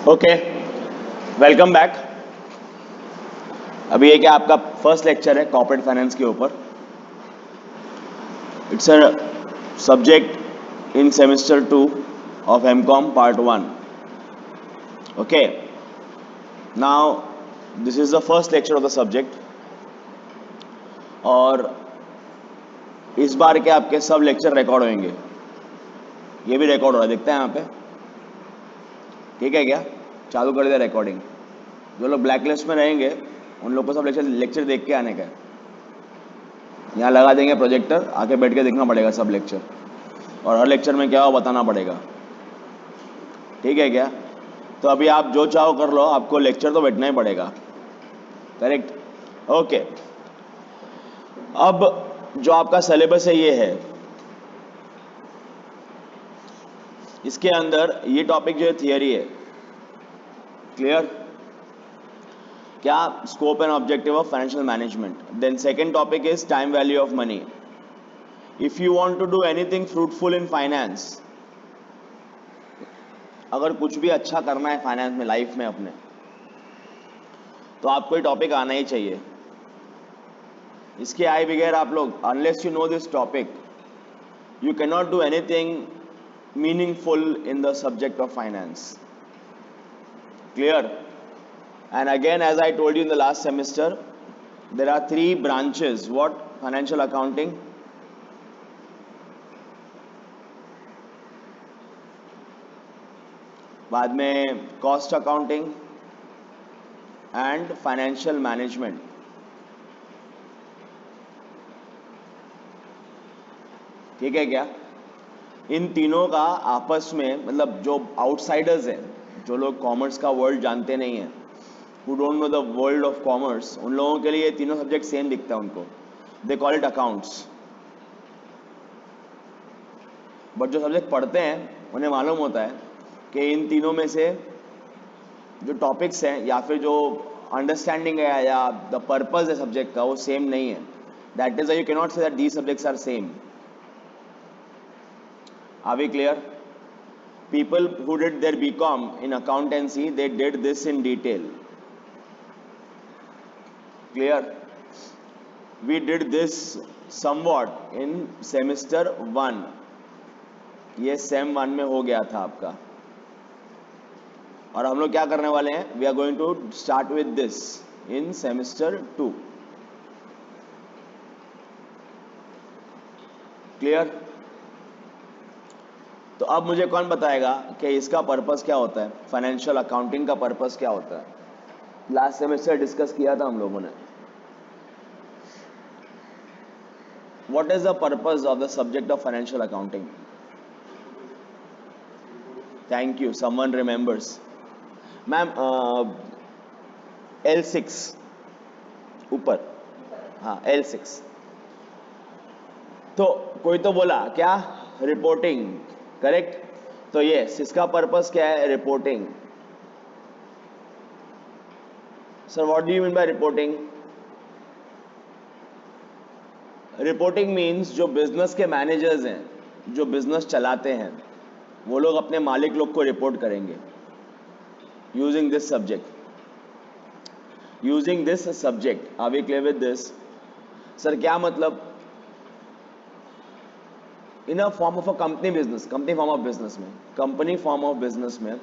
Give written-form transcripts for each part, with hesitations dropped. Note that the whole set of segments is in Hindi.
Okay, welcome back. अभी ये क्या आपका फर्स्ट लेक्चर है कॉर्पोरेट फाइनेंस के ऊपर। It's a subject in semester 2 of MCom part 1। Okay, now this is the first lecture of the subject और इस बार के आपके सब लेक्चर रिकॉर्ड होंगे। ये भी रिकॉर्ड हो रहा है, देखते हैं यहाँ पे। ठीक है क्या? चालू कर दिया रिकॉर्डिंग। जो लोग ब्लैक लिस्ट में रहेंगे उन लोग को सब लेक्चर देख के आने का है। यहाँ लगा देंगे प्रोजेक्टर, आके बैठ के देखना पड़ेगा सब लेक्चर, और हर लेक्चर में क्या हो बताना पड़ेगा। ठीक है क्या? तो अभी आप जो चाहो कर लो, आपको लेक्चर तो बैठना ही पड़ेगा। करेक्ट? ओके, अब जो आपका सिलेबस है ये है, इसके अंदर ये टॉपिक जो है थियरी है। क्लियर? क्या? Scope and objective of financial management. Then second topic is time value of money. If you want to do anything fruitful in finance, अगर कुछ भी अच्छा करना है फाइनेंस में, लाइफ में अपने, तो आपको ये टॉपिक आना ही चाहिए। इसके आए बगैर आप लोग, unless you know this topic, you cannot do anything meaningful in the subject of finance. Clear? And again, as I told you in the last semester, there are three branches. What? Financial accounting, बाद में cost accounting and financial management. ठीक है क्या? इन तीनों का आपस में, मतलब जो आउटसाइडर्स हैं, जो लोग कॉमर्स का वर्ल्ड जानते नहीं हैं, who don't know the world of commerce, उन लोगों के लिए तीनों सब्जेक्ट सेम दिखता है उनको। They call it accounts. But जो सब्जेक्ट पढ़ते हैं उन्हें मालूम होता है कि इन तीनों में से जो टॉपिक्स हैं या फिर जो अंडरस्टैंडिंग है या द पर्पस है सब्जेक्ट का, वो सेम नहीं है। That is you can not say that these subjects are same. Are we clear? People who did their BCom in accountancy, they did this in detail. Clear? We did this somewhat in semester 1. ये सेम 1 में हो गया था आपका, और हम लोग क्या करने वाले हैं? We are going to start with this in semester 2. Clear? तो अब मुझे कौन बताएगा कि इसका पर्पस क्या होता है, फाइनेंशियल अकाउंटिंग का पर्पस क्या होता है? लास्ट सेमेस्टर डिस्कस किया था हम लोगों ने। What is the purpose of the subject of financial accounting? Thank you. Someone remembers. Ma'am, L6 ऊपर, हाँ L6। तो कोई तो बोला क्या? रिपोर्टिंग। करेक्ट? तो ये इसका पर्पस क्या है? Reporting. Sir what do you mean by reporting? Reporting means जो बिजनेस के मैनेजर्स हैं, जो बिजनेस चलाते हैं, वो लोग अपने मालिक लोग को रिपोर्ट करेंगे using this subject. Using this subject, are we clear with this? Sir क्या मतलब? In a form of a company business, company form of business में, कंपनी फॉर्म ऑफ बिजनेस में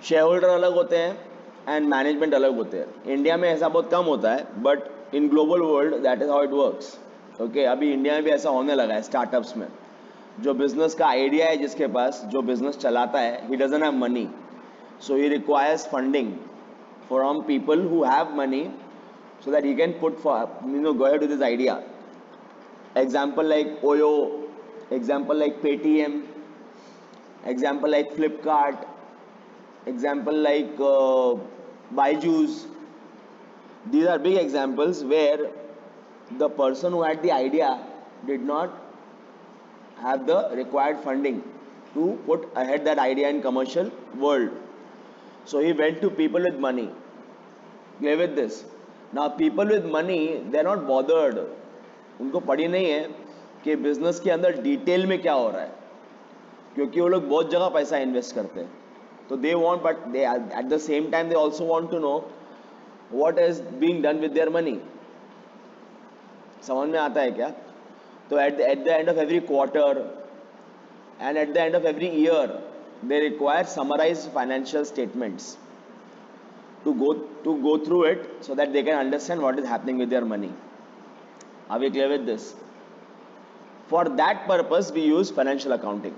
शेयर होल्डर अलग होते हैं एंड मैनेजमेंट अलग होते हैं। इंडिया में ऐसा बहुत कम होता है, but in global world that is how it works. Okay, अभी इंडिया में भी ऐसा होने लगा है स्टार्टअप्स में। जो बिजनेस का आइडिया है जिसके पास, जो बिजनेस चलाता है, he doesn't have money, so he requires funding from people who have money so that he can put for, go ahead with his idea. Example like Oyo, example like Paytm, example like Flipkart, example like Byju's. These are big examples where the person who had the idea did not have the required funding to put ahead that idea in commercial world. So he went to people with money. Clear with this? Now people with money, they are not bothered. उनको पड़ी नहीं है कि बिजनेस के अंदर डिटेल में क्या हो रहा है, क्योंकि वो लोग बहुत जगह पैसा इन्वेस्ट करते हैं। तो they want, but they at the same time they also want to know what is being done with their money. समझ में आता है क्या? तो at the end of every quarter and at the end of every year they require summarized financial statements to go through it so that they can understand what is happening with their money. Are we clear with this? For that purpose we use financial accounting.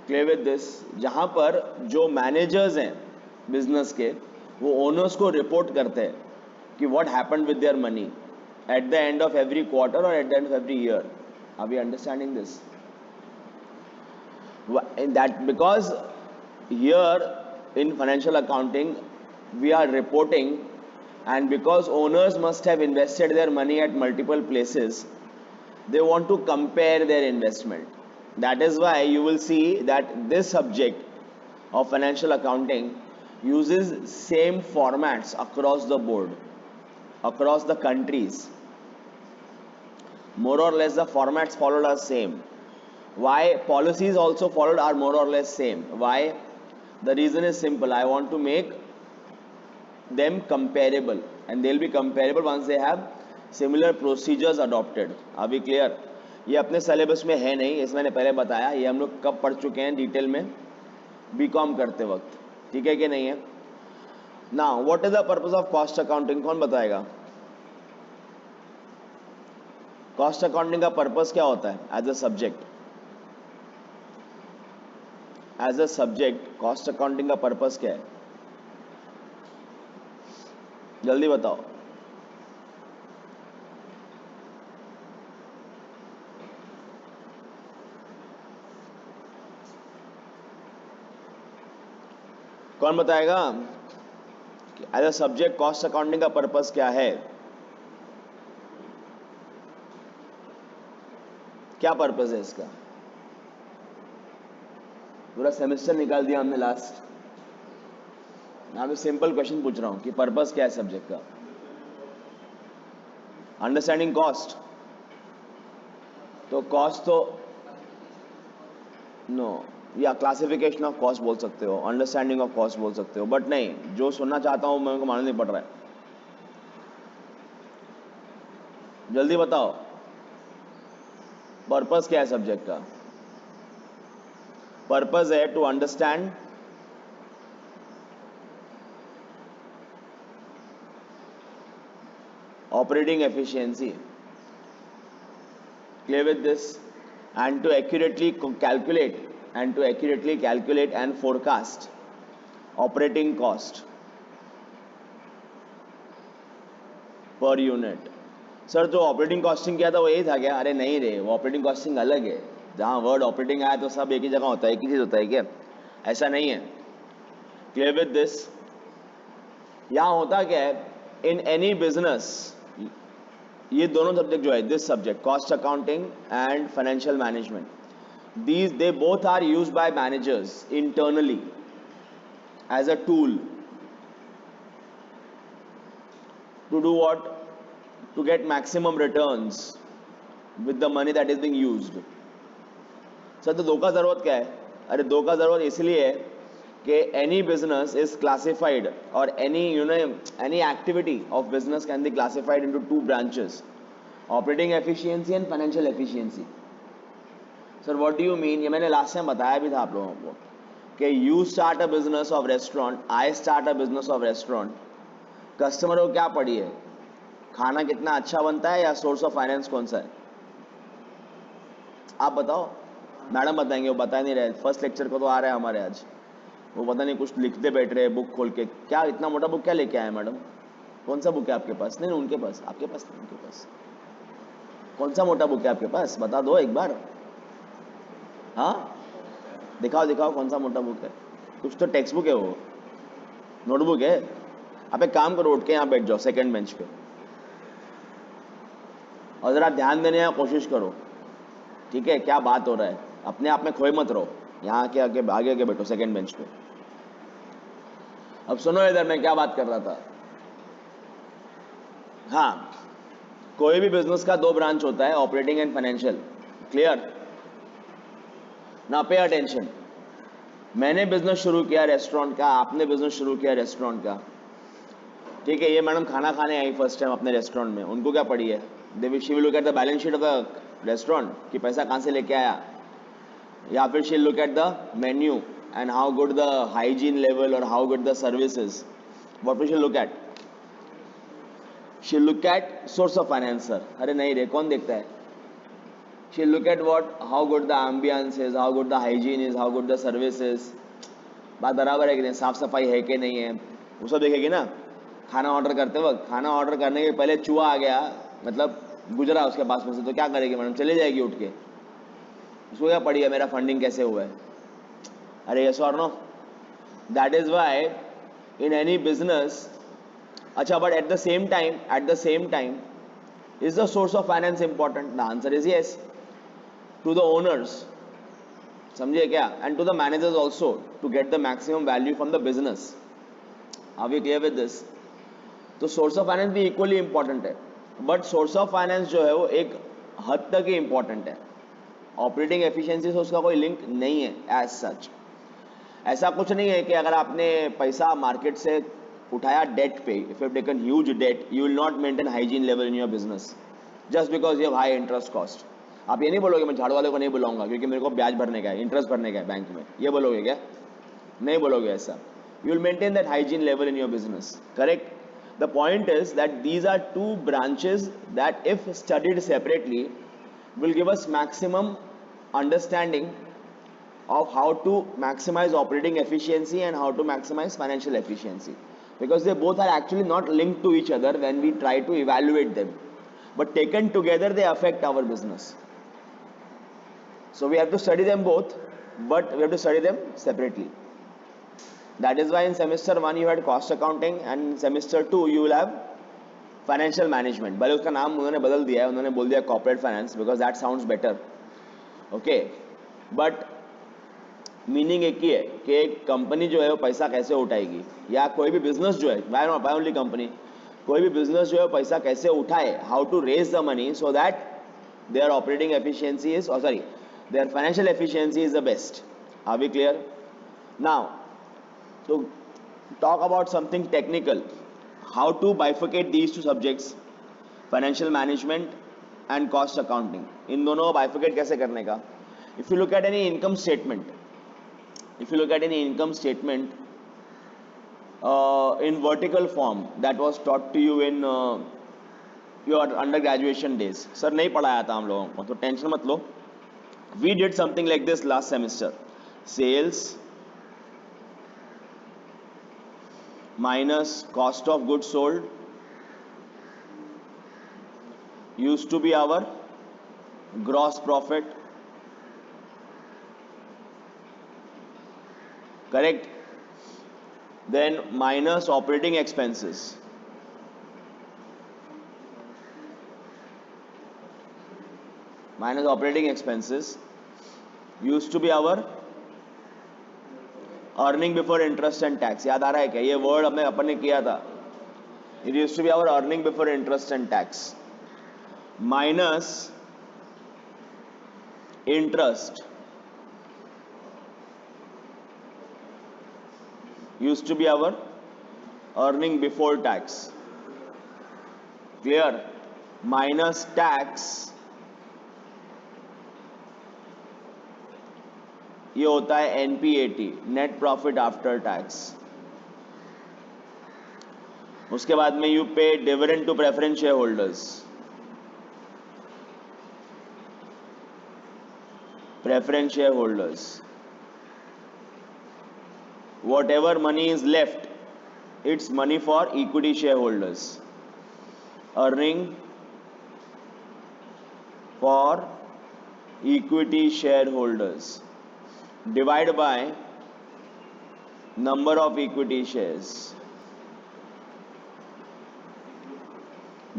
Clear with this? जहाँ पर जो मैनेजर्स हैं बिजनेस के वो ओनर्स को रिपोर्ट करते हैं कि what happened with their money at the end of every quarter or at the end of every year. Are we understanding this? That because here in financial accounting we are reporting, and because owners must have invested their money at multiple places, they want to compare their investment. That is why you will see that this subject of financial accounting uses same formats across the board, across the countries. More or less the formats followed are same. Why? Policies also followed are more or less same. Why? The reason is simple. I want to make them comparable, and they'll be comparable once they have similar procedures adopted. Are we clear? ये अपने सिलेबस में है नहीं, इसमें मैंने पहले बताया, ये हम लोग कब पढ़ चुके हैं डिटेल में, बीकॉम करते वक्त. ठीक है कि नहीं है? Now what is the purpose of cost accounting? कौन बताएगा? कॉस्ट अकाउंटिंग का पर्पस क्या होता है as a subject? As a subject cost accounting का पर्पस क्या है? जल्दी बताओ. कौन बताएगा? As a subject cost accounting का पर्पस क्या है? क्या पर्पस है इसका? पूरा सेमेस्टर निकाल दिया हमने लास्ट. मैं आपसे सिंपल क्वेश्चन पूछ रहा हूं कि पर्पस क्या है सब्जेक्ट का? Understanding cost. तो कॉस्ट तो नो, या क्लासिफिकेशन ऑफ कॉस्ट बोल सकते हो, अंडरस्टैंडिंग ऑफ कॉस्ट बोल सकते हो, बट नहीं, जो सुनना चाहता हूं मेरे को मालूम नहीं पड़ रहा है. जल्दी बताओ पर्पस क्या है सब्जेक्ट का? पर्पस है to understand operating efficiency. Clear with this? And to accurately calculate and forecast operating cost per unit. Sir जो ऑपरेटिंग कॉस्टिंग किया था वो यही था क्या? अरे नहीं रे, वो ऑपरेटिंग कॉस्टिंग अलग है. जहाँ वर्ड ऑपरेटिंग आया तो सब एक ही जगह होता है, एक ही चीज होता है क्या? ऐसा नहीं है. Clear with this? यहाँ होता क्या है, इन एनी बिजनेस ये दोनों सब्जेक्ट जो है, this subject cost accounting and financial management, these they both are used by managers internally as a tool to do what? To get maximum returns with the money that is being used. Sir तो दो का जरूरत क्या है? अरे दो का जरूरत इसलिए है कि any business is classified, or any activity of business can be classified into two branches: operating efficiency and financial efficiency. Sir what do you mean? ये मैंने लास्ट टाइम बताया भी था आप लोगों को कि you start a business of restaurant, I start a business of restaurant. Customer को क्या पड़ी है? खाना कितना अच्छा बनता है या सोर्स ऑफ फाइनेंस कौन सा है? आप बताओ. मैडम बताएंगे, वो बता नहीं रहे. फर्स्ट लेक्चर को तो आ रहा है हमारे आज, वो पता नहीं कुछ लिखते बैठ रहे बुक खोल के. क्या इतना मोटा बुक क्या लेके आए मैडम? कौन सा बुक है आपके पास? नहीं उनके पास, आपके पास नहीं, उनके पास. कौन सा मोटा बुक है आपके पास? बता दो एक बार. हाँ दिखाओ दिखाओ कौन सा मोटा बुक है. कुछ तो टेक्स्ट बुक है, वो नोटबुक है. आप एक काम करो, उठ के यहाँ बैठ जाओ सेकंड बेंच पे और जरा ध्यान देने की कोशिश करो. ठीक है, क्या बात हो रहा है? अपने आप में खोए मत रहो. यहाँ के आगे बैठो सेकंड बेंच पे. अब सुनो इधर, मैं क्या बात कर रहा था. हाँ, कोई भी बिजनेस का दो ब्रांच होता है, ऑपरेटिंग एंड फाइनेंशियल. क्लियर? ना पे अटेंशन. मैंने बिजनेस शुरू किया रेस्टोरेंट का, आपने बिजनेस शुरू किया रेस्टोरेंट का, ठीक है। ये मैडम खाना खाने आई फर्स्ट टाइम अपने रेस्टोरेंट में, उनको क्या पड़ी है? They will she will look at the balance sheet of the restaurant कि पैसा कहाँ से लेके आया, या फिर she look at the menu and how good the hygiene level और how good the services, what will she look at? She look at source of financer. अरे नहीं रे, कौन देखता है? She look at what, how good the ambience is, how good the hygiene is, how good the services. बात बराबर है कि नहीं? साफ सफाई है कि नहीं है, वो सब देखेगी ना। खाना ऑर्डर करते वक्त, खाना ऑर्डर करने के पहले चूहा आ गया, मतलब गुजरा उसके पास में से, तो क्या करेगी मैडम? चली जाएगी उठ के, उसको क्या पड़ी है मेरा फंडिंग कैसे हुआ है? अरे यस और no? That is why in any business, अच्छा, but at the same time is the source of finance important? The answer is yes, to the owners, समझिए क्या, and to the managers also, to get the maximum value from the business. Are we clear with this? तो सोर्स ऑफ फाइनेंस भी इक्वली इंपॉर्टेंट है, बट सोर्स ऑफ फाइनेंस जो है वो एक हद तक ही इंपॉर्टेंट है, ऑपरेटिंग एफिशिएंसी से उसका कोई लिंक नहीं है एज सच। ऐसा कुछ नहीं है कि अगर आपने पैसा मार्केट से उठाया डेट पे, if you have taken huge debt, you will not maintain hygiene level in your business just because you have high interest cost. आप ये नहीं बोलोगे मैं झाड़ू वाले को नहीं बुलाऊंगा क्योंकि मेरे को ब्याज भरने का है, इंटरेस्ट भरने का है बैंक में, ये बोलोगे क्या? नहीं बोलोगे ऐसा। You will maintain that hygiene level in your business, correct? The point is that these are two branches that if studied separately will give us maximum understanding of how to maximize operating efficiency and how to maximize financial efficiency, because they both are actually not linked to each other when we try to evaluate them, but taken together they affect our business. So we have to study them both, but we have to study them separately. That is why in semester 1 you had cost accounting and in semester 2 you will have financial management. भले उसका नाम उन्होंने बदल दिया है, उन्होंने बोल दिया corporate finance because that sounds better, okay, but meaning एक ही है कि एक कंपनी जो है वो पैसा कैसे उठाएगी, या कोई भी बिजनेस जो है, बाय ओनली कंपनी, कोई भी बिजनेस जो है पैसा कैसे उठाए, how to raise the money so that their operating efficiency is, sorry, their financial efficiency is the best. Are we clear? Now to talk about something technical, how to bifurcate these two subjects, financial management and cost accounting, इन दोनों को bifurcate कैसे करने का? If you look at any income statement, if you look at any income statement in vertical form that was taught to you in your undergraduation days, sir नहीं पढ़ाया था हम लोगों को तो टेंशन मत लो, we did something like this last semester, sales minus cost of goods sold used to be our gross profit, correct? Then minus operating expenses, used to be our earning before interest and tax. याद आ रहा है क्या? ये वर्ड अपने अपन ने किया था, it used to be our earning before interest and tax minus interest used to be our earning before tax, clear? Minus tax ये होता है NPAT, net profit after tax. उसके बाद में you pay dividend to preference shareholders, whatever money is left it's money for equity shareholders, earning for equity shareholders divide by number of equity shares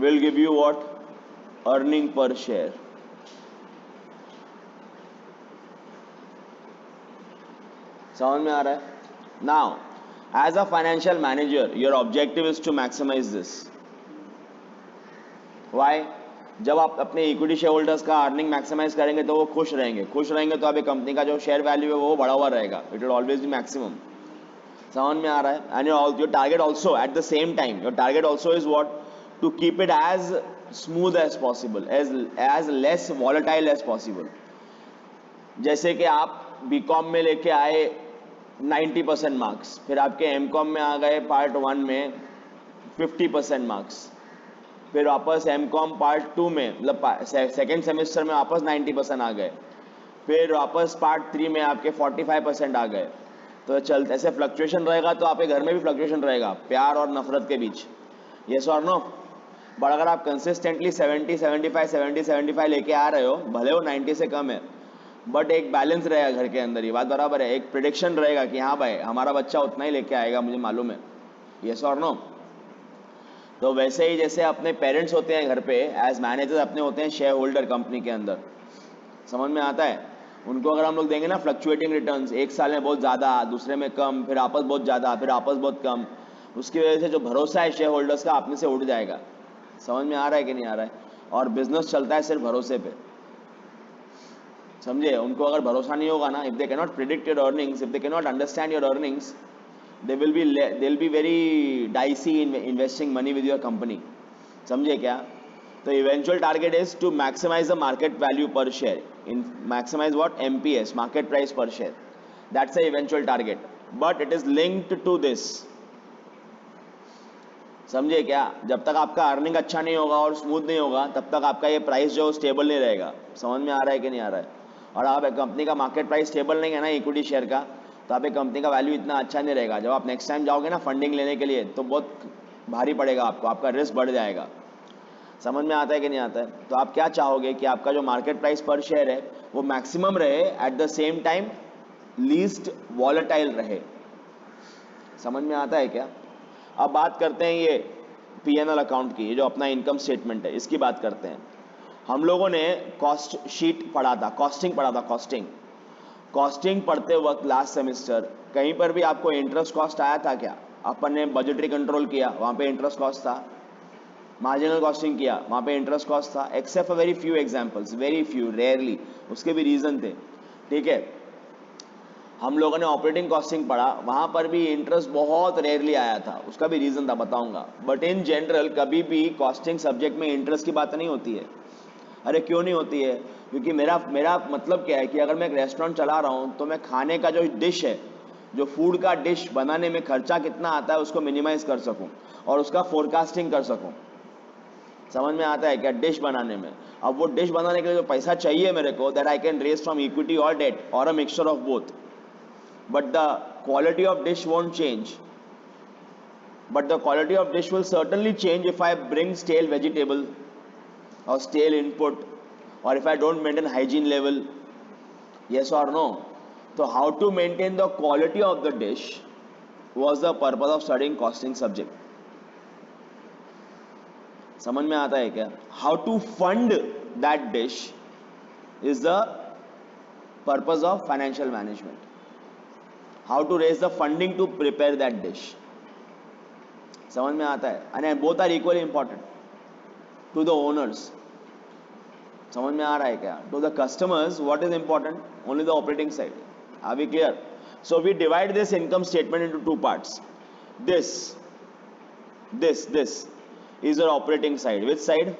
will give you what? Earning per share. समझ में आ रहा है? Now, as a financial manager, your objective is to maximize this. Why? जब आप अपने इक्विटी शेयर होल्डर्स का अर्निंग मैक्सिमाइज करेंगे तो वो खुश रहेंगे, खुश रहेंगे तो आपकी कंपनी का जो शेयर वैल्यू है वो बढ़ा हुआ रहेगा, it will always be maximum. समझ में आ रहा है? And your target also at the same time, your target also is what, to keep it as smooth as possible, as less volatile as possible. जैसे कि आप बीकॉम में लेके आए 90% मार्क्स, फिर आपके एमकॉम में आ गए पार्ट 1 में 50% मार्क्स, फिर वापस एमकॉम पार्ट 2 में मतलब सेकेंड सेमेस्टर में वापस 90% आ गए, फिर वापस पार्ट 3 में आपके 45% आ गए। तो चलते ऐसे फ्लक्चुएशन रहेगा तो आपके घर में भी फ्लक्चुएशन रहेगा प्यार और नफरत के बीच, यस और नो। बट अगर आप कंसिस्टेंटली 70 75 70 75 लेके आ रहे हो, भले वो 90 से कम है, बट एक बैलेंस रहेगा घर के अंदर, ये बात बराबर है, एक प्रिडिक्शन रहेगा कि हाँ भाई हमारा बच्चा उतना ही लेके आएगा, मुझे मालूम है, यस और नो। तो वैसे ही जैसे अपने पेरेंट्स होते हैं घर पे, एज मैनेजर्स अपने होते हैं शेयर होल्डर कंपनी के अंदर, समझ में आता है? उनको अगर हम लोग देंगे ना फ्लक्चुएटिंग रिटर्न्स, एक साल में बहुत ज़्यादा, दूसरे में कम, फिर आपस बहुत ज़्यादा, फिर आपस बहुत कम, उसकी वजह से जो भरोसा है शेयर होल्डर्स का अपने से उठ जाएगा। समझ में आ रहा है कि नहीं आ रहा है? और बिजनेस चलता है सिर्फ भरोसे पे, समझे? उनको अगर भरोसा नहीं होगा ना, if they can not predict your earnings, if they can not understand your earnings, they will be very dicey in investing money with your company, समझे क्या? तो eventual target is to maximize the market value per share, in maximize what, MPS, market price per share, that's the eventual target, but it is linked to this, समझे क्या? जब तक आपका अर्निंग अच्छा नहीं होगा और स्मूथ नहीं होगा, तब तक आपका ये प्राइस जो स्टेबल नहीं रहेगा। समझ में आ रहा है कि नहीं आ रहा है? और आप एक कंपनी का मार्केट प्राइस स्टेबल नहीं है ना इक्विटी शेयर का, तो आप एक कंपनी का वैल्यू इतना अच्छा नहीं रहेगा। जब आप नेक्स्ट टाइम जाओगे ना फंडिंग लेने के लिए, तो बहुत भारी पड़ेगा आपको, आपका रिस्क बढ़ जाएगा। समझ में आता है कि नहीं आता है? तो आप क्या चाहोगे कि आपका जो मार्केट प्राइस पर शेयर है वो मैक्सिमम रहे, eight the same time least volatile रहे। समझ में आता है क्या? अब बात करते हैं ये पीएनएल अकाउंट की, ये जो अपना इनकम स्टेटमेंट है इसकी बात करते हैं। हम लोगों ने कॉस्ट शीट पढ़ा था, कॉस्टिंग पढ़ा था, कॉस्टिंग पढ़ते वक्त लास्ट सेमेस्टर कहीं पर भी आपको इंटरेस्ट कॉस्ट आया था क्या? अपन ने बजटरी कंट्रोल किया, वहाँ पे इंटरेस्ट कॉस्ट था। मार्जिनल कॉस्टिंग किया, वहाँ पे इंटरेस्ट कॉस्ट था, except for very few examples, very few, rarely, उसके भी रीजन थे, ठीक है। हम लोगों ने ऑपरेटिंग कॉस्टिंग पढ़ा, वहाँ पर भी इंटरेस्ट बहुत रेयरली आया था, उसका भी रीजन था, बताऊंगा। बट इन जनरल कभी भी कॉस्टिंग सब्जेक्ट में इंटरेस्ट की बात नहीं होती है। अरे क्यों नहीं होती है? क्योंकि मेरा मतलब क्या है कि अगर मैं एक रेस्टोरेंट चला रहा हूँ तो मैं खाने का जो डिश है, जो फूड का डिश बनाने में खर्चा कितना आता है उसको मिनिमाइज कर सकूं और उसका फोरकास्टिंग कर सकूं। समझ में आता है क्या? डिश बनाने में, अब वो डिश बनाने के लिए जो पैसा चाहिए मेरे को, that I can raise from equity और डेट और a mixture of both, but the quality of dish won't change, but the quality of dish will certainly change if I bring stale vegetable or stale input, or if I don't maintain hygiene level, yes or no? So how to maintain the quality of the dish was the purpose of studying costing subject. समझ में आता है क्या? How to fund that dish is the purpose of financial management. How to raise the funding to prepare that dish. समझ में आता है? And both are equally important to the owners. समझ में आ रहा है क्या? To the customers, what is important? Only the operating side. Are we clear? So we divide this income statement into two parts. This is your operating side. Which side?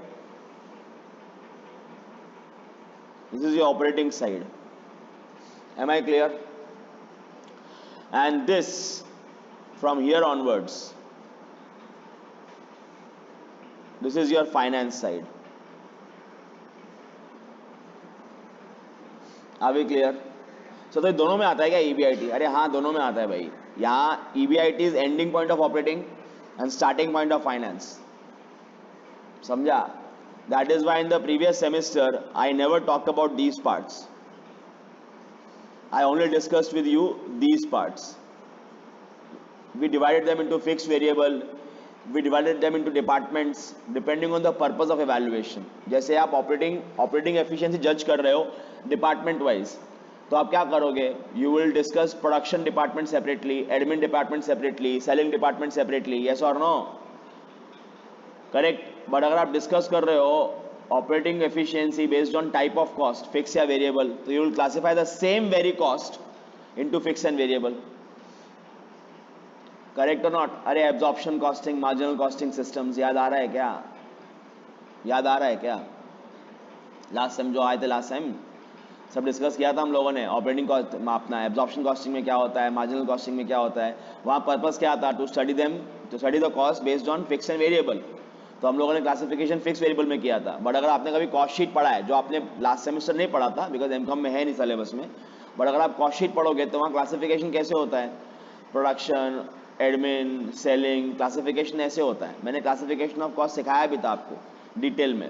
This is your operating side. Am I clear? And this, from here onwards, this is your finance side. Are we clear? So तो दोनों में आता है क्या EBIT? अरे हाँ, दोनों में आता है भाई। यहाँ EBIT is ending point of operating and starting point of finance. समझा? That is why in the previous semester I never talked about these parts. I only discussed with you these parts. We divided them into fixed variable. We divided them into departments depending on the purpose of evaluation. जैसे आप operating efficiency judge कर रहे हो department wise, तो आप क्या करोगे? You will discuss production department separately, admin department separately, selling department separately. Yes or no? Correct. But अगर आप discuss कर रहे हो operating efficiency based on type of cost, fix या वेरिएबल, तो you will classify the same very cost into fix and variable. Correct और नॉट? अरे absorption costing, marginal costing systems याद आ रहा है क्या? याद आ रहा है क्या? लास्ट टाइम जो आए थे, लास्ट टाइम सब डिस्कस किया था हम लोगों ने. ऑपरेटिंग कॉस्ट मापना, एब्जॉर्प्शन कॉस्टिंग में क्या होता है, मार्जिनल कॉस्टिंग में क्या होता है. वहाँ पर्पस क्या था? To study them, to study the cost based on fix and variable. तो हम लोगों ने क्लासिफिकेशन फिक्स वेरिएबल में किया था. बट अगर आपने कभी कॉस्ट शीट पढ़ा है, जो आपने लास्ट सेमेस्टर नहीं पढ़ा था बिकॉज एमकॉम में है नहीं सिलेबस में, बट अगर आप कॉस्ट शीट पढ़ोगे तो वहाँ क्लासिफिकेशन कैसे होता है, प्रोडक्शन, एडमिन, सेलिंग, क्लासिफिकेशन ऐसे होता है. मैंने क्लासिफिकेशन ऑफ कॉस्ट सिखाया भी था आपको डिटेल में.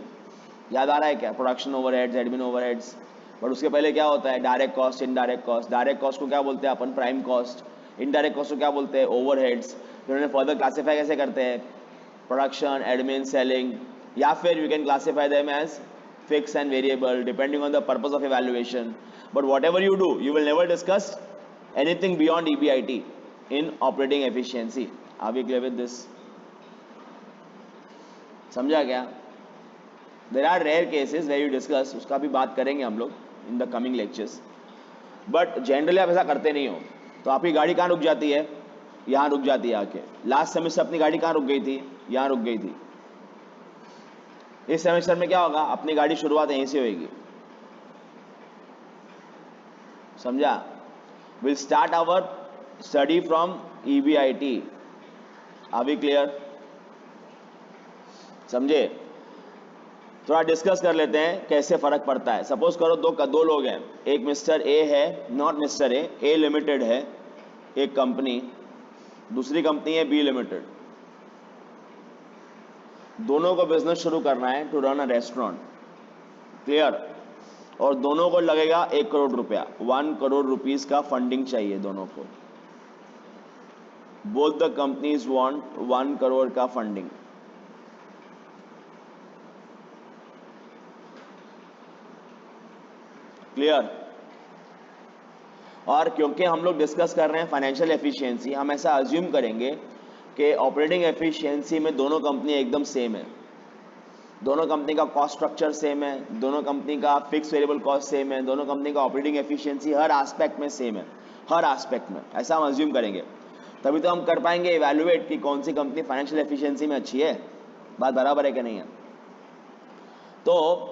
याद आ रहा है क्या? Production overheads, admin overheads. But उसके पहले क्या होता है? Direct cost, indirect cost. Direct cost को क्या बोलते हैं अपन? Prime cost. इनडायरेक्ट कॉस्ट को क्या बोलते हैं? ओवरहेड्स. फिर उन्हें फर्दर क्लासीफाई कैसे करते हैं? प्रोडक्शन, एडमिन, सेलिंग, या फिर you can classify them as fix and variable depending on the purpose of evaluation. But whatever you do, you will never discuss anything beyond EBIT in operating efficiency. Are we clear with this? समझा क्या? There are rare cases where you discuss, उसका भी बात करेंगे हम लोग in the coming lectures. But generally आप ऐसा करते नहीं हो. तो आपकी गाड़ी कहाँ रुक जाती है? यहाँ रुक जाती है आके. लास्ट सेमेस्टर अपनी गाड़ी कहाँ रुक गई थी? यहाँ रुक गई थी. इस सेमेस्टर में क्या होगा? अपनी गाड़ी शुरुआत यहीं से होगी. समझा? We'll start our study from EBIT. Are we clear? समझे? थोड़ा डिस्कस कर लेते हैं कैसे फर्क पड़ता है. सपोज करो दो लोग हैं. एक मिस्टर ए है, नॉट मिस्टर ए लिमिटेड है एक कंपनी, दूसरी कंपनी है बी लिमिटेड. दोनों को बिजनेस शुरू करना है to run a restaurant. Clear? और दोनों को लगेगा 1 करोड़ रुपया. 1 करोड़ रुपीस का फंडिंग चाहिए दोनों को. Both the companies want 1 crore का फंडिंग. क्लियर? और क्योंकि हम लोग डिस्कस कर रहे हैं फाइनेंशियल एफिशिएंसी, हम ऐसा अज्यूम करेंगे कि ऑपरेटिंग एफिशिएंसी में दोनों कंपनी एकदम सेम है. दोनों कंपनी का कॉस्ट स्ट्रक्चर सेम है, दोनों कंपनी का फिक्स वेरिएबल कॉस्ट सेम है, दोनों कंपनी का ऑपरेटिंग एफिशिएंसी हर एस्पेक्ट में सेम है. हर एस्पेक्ट में ऐसा हम अज्यूम करेंगे. तभी तो हम कर पाएंगे इवैल्यूएट कि कौन सी कंपनी फाइनेंशियल एफिशिएंसी में अच्छी है. बात बराबर है कि नहीं है? तो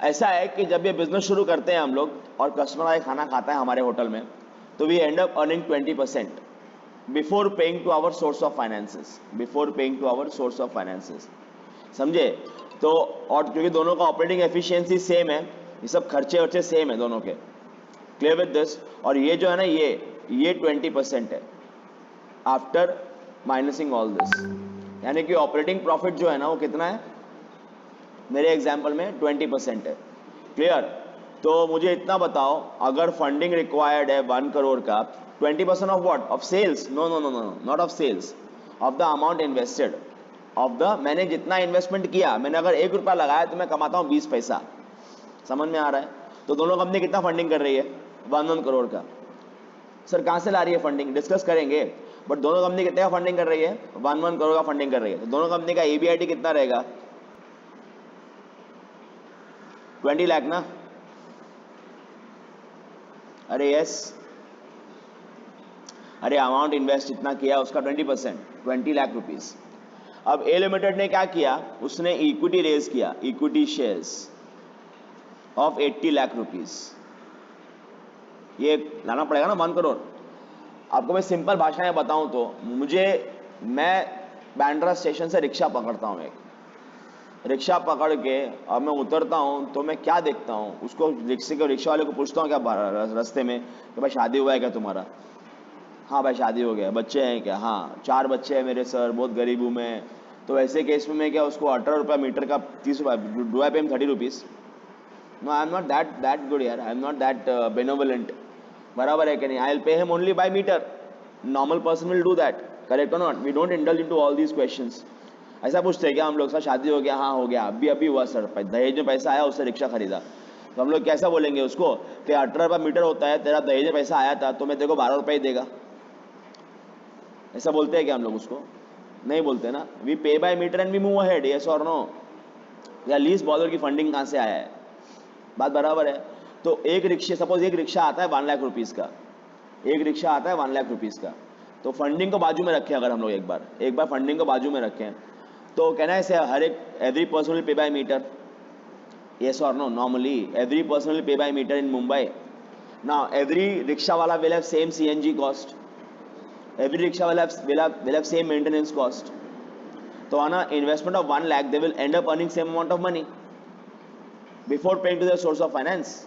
ऐसा है कि जब ये बिजनेस शुरू करते हैं हम लोग और कस्टमर आए खाना खाता है हमारे होटल में, तो we end up earning 20% before paying to our source of finances. Before paying to our source of finances. समझे? तो और क्योंकि दोनों का ऑपरेटिंग एफिशिएंसी सेम है, ये सब खर्चे वर्चे सेम है दोनों के. Clear with this? और ये जो है ना, ये 20% है आफ्टर माइनसिंग ऑल दिस. यानी कि ऑपरेटिंग प्रॉफिट जो है ना वो कितना है? मेरे एग्जाम्पल में 20% है. क्लियर? तो मुझे इतना बताओ, अगर फंडिंग रिक्वायर्ड है 1 करोड़ का, 20% of what? Of sales? No no no no, not of sales, of the amount invested. Of the, मैंने जितना इन्वेस्टमेंट किया, मैंने अगर 1 रुपया लगाया तो मैं कमाता हूँ 20 पैसा. समझ में आ रहा है? तो दोनों कंपनी कितना फंडिंग कर रही है? 1 करोड़ का. सर कहाँ से ला रही है फंडिंग? डिस्कस करेंगे. बट दोनों कंपनी कितने का फंडिंग कर रही है? 1 करोड़ का फंडिंग कर रही है. तो दोनों कंपनी का EBIT कितना रहेगा? 20 लाख ना? अरे यस, अरे अमाउंट इन्वेस्ट इतना किया, उसका 20%, 20 लाख रुपीस. अब ए लिमिटेड ने क्या किया? उसने इक्विटी रेज किया, equity shares of 80 lakh rupees. ये लाना पड़ेगा ना 1 करोड़. आपको मैं सिंपल भाषा में बताऊं तो, मैं बांद्रा स्टेशन से रिक्शा पकड़ता हूं. एक रिक्शा पकड़ के और मैं उतरता हूं तो मैं क्या देखता हूं? उसको रिक्शा वाले को पूछता हूं क्या रास्ते में कि भाई शादी हुआ है क्या तुम्हारा? हाँ भाई शादी हो गया. बच्चे हैं क्या? हाँ 4 बच्चे हैं मेरे सर, बहुत गरीब हूँ मैं. तो ऐसे केस में मैं क्या उसको 18 रुपया मीटर का 30 रुपया, do I pay him 30 rupees? No, I am not that good यार, I am not that benevolent. बराबर है कि नहीं? I will pay him only by meter. Normal person will do that. Correct और not? We don't indulge into all these questions. ऐसा पूछते हैं क्या हम लोग? सर शादी हो गया? हाँ हो गया. अभी हुआ सर, दहेज में पैसा आया, उससे रिक्शा खरीदा. तो हम लोग कैसा बोलेंगे उसको कि 18 रुपया मीटर होता है, तेरा दहेज में पैसा आया था तो मैं तेरे को 12 रुपये ही देगा. ऐसा बोलते हैं क्या हम लोग उसको? नहीं बोलते ना. We pay by metre and we move ahead. Yes और नो? या लीस्ट बॉरोअर की फंडिंग कहाँ से आया है? बात बराबर है। तो एक रिक्शा, सपोज एक रिक्शा आता है 1 लाख रुपीज़ का, एक रिक्शा आता है 1 लाख रुपीज़ का, तो फंडिंग को बाजू में रखें अगर हम लोग एक बार फंडिंग को बाजू में रखें, तो कहना है से हर एक every person will pay by metre, yes or no? Normally every person will pay by meter in Mumbai. Now every rickshaw wala will have same CNG cost, every rickshaw will have same maintenance cost. So on an investment of 1 lakh they will end up earning same amount of money before paying to their source of finance,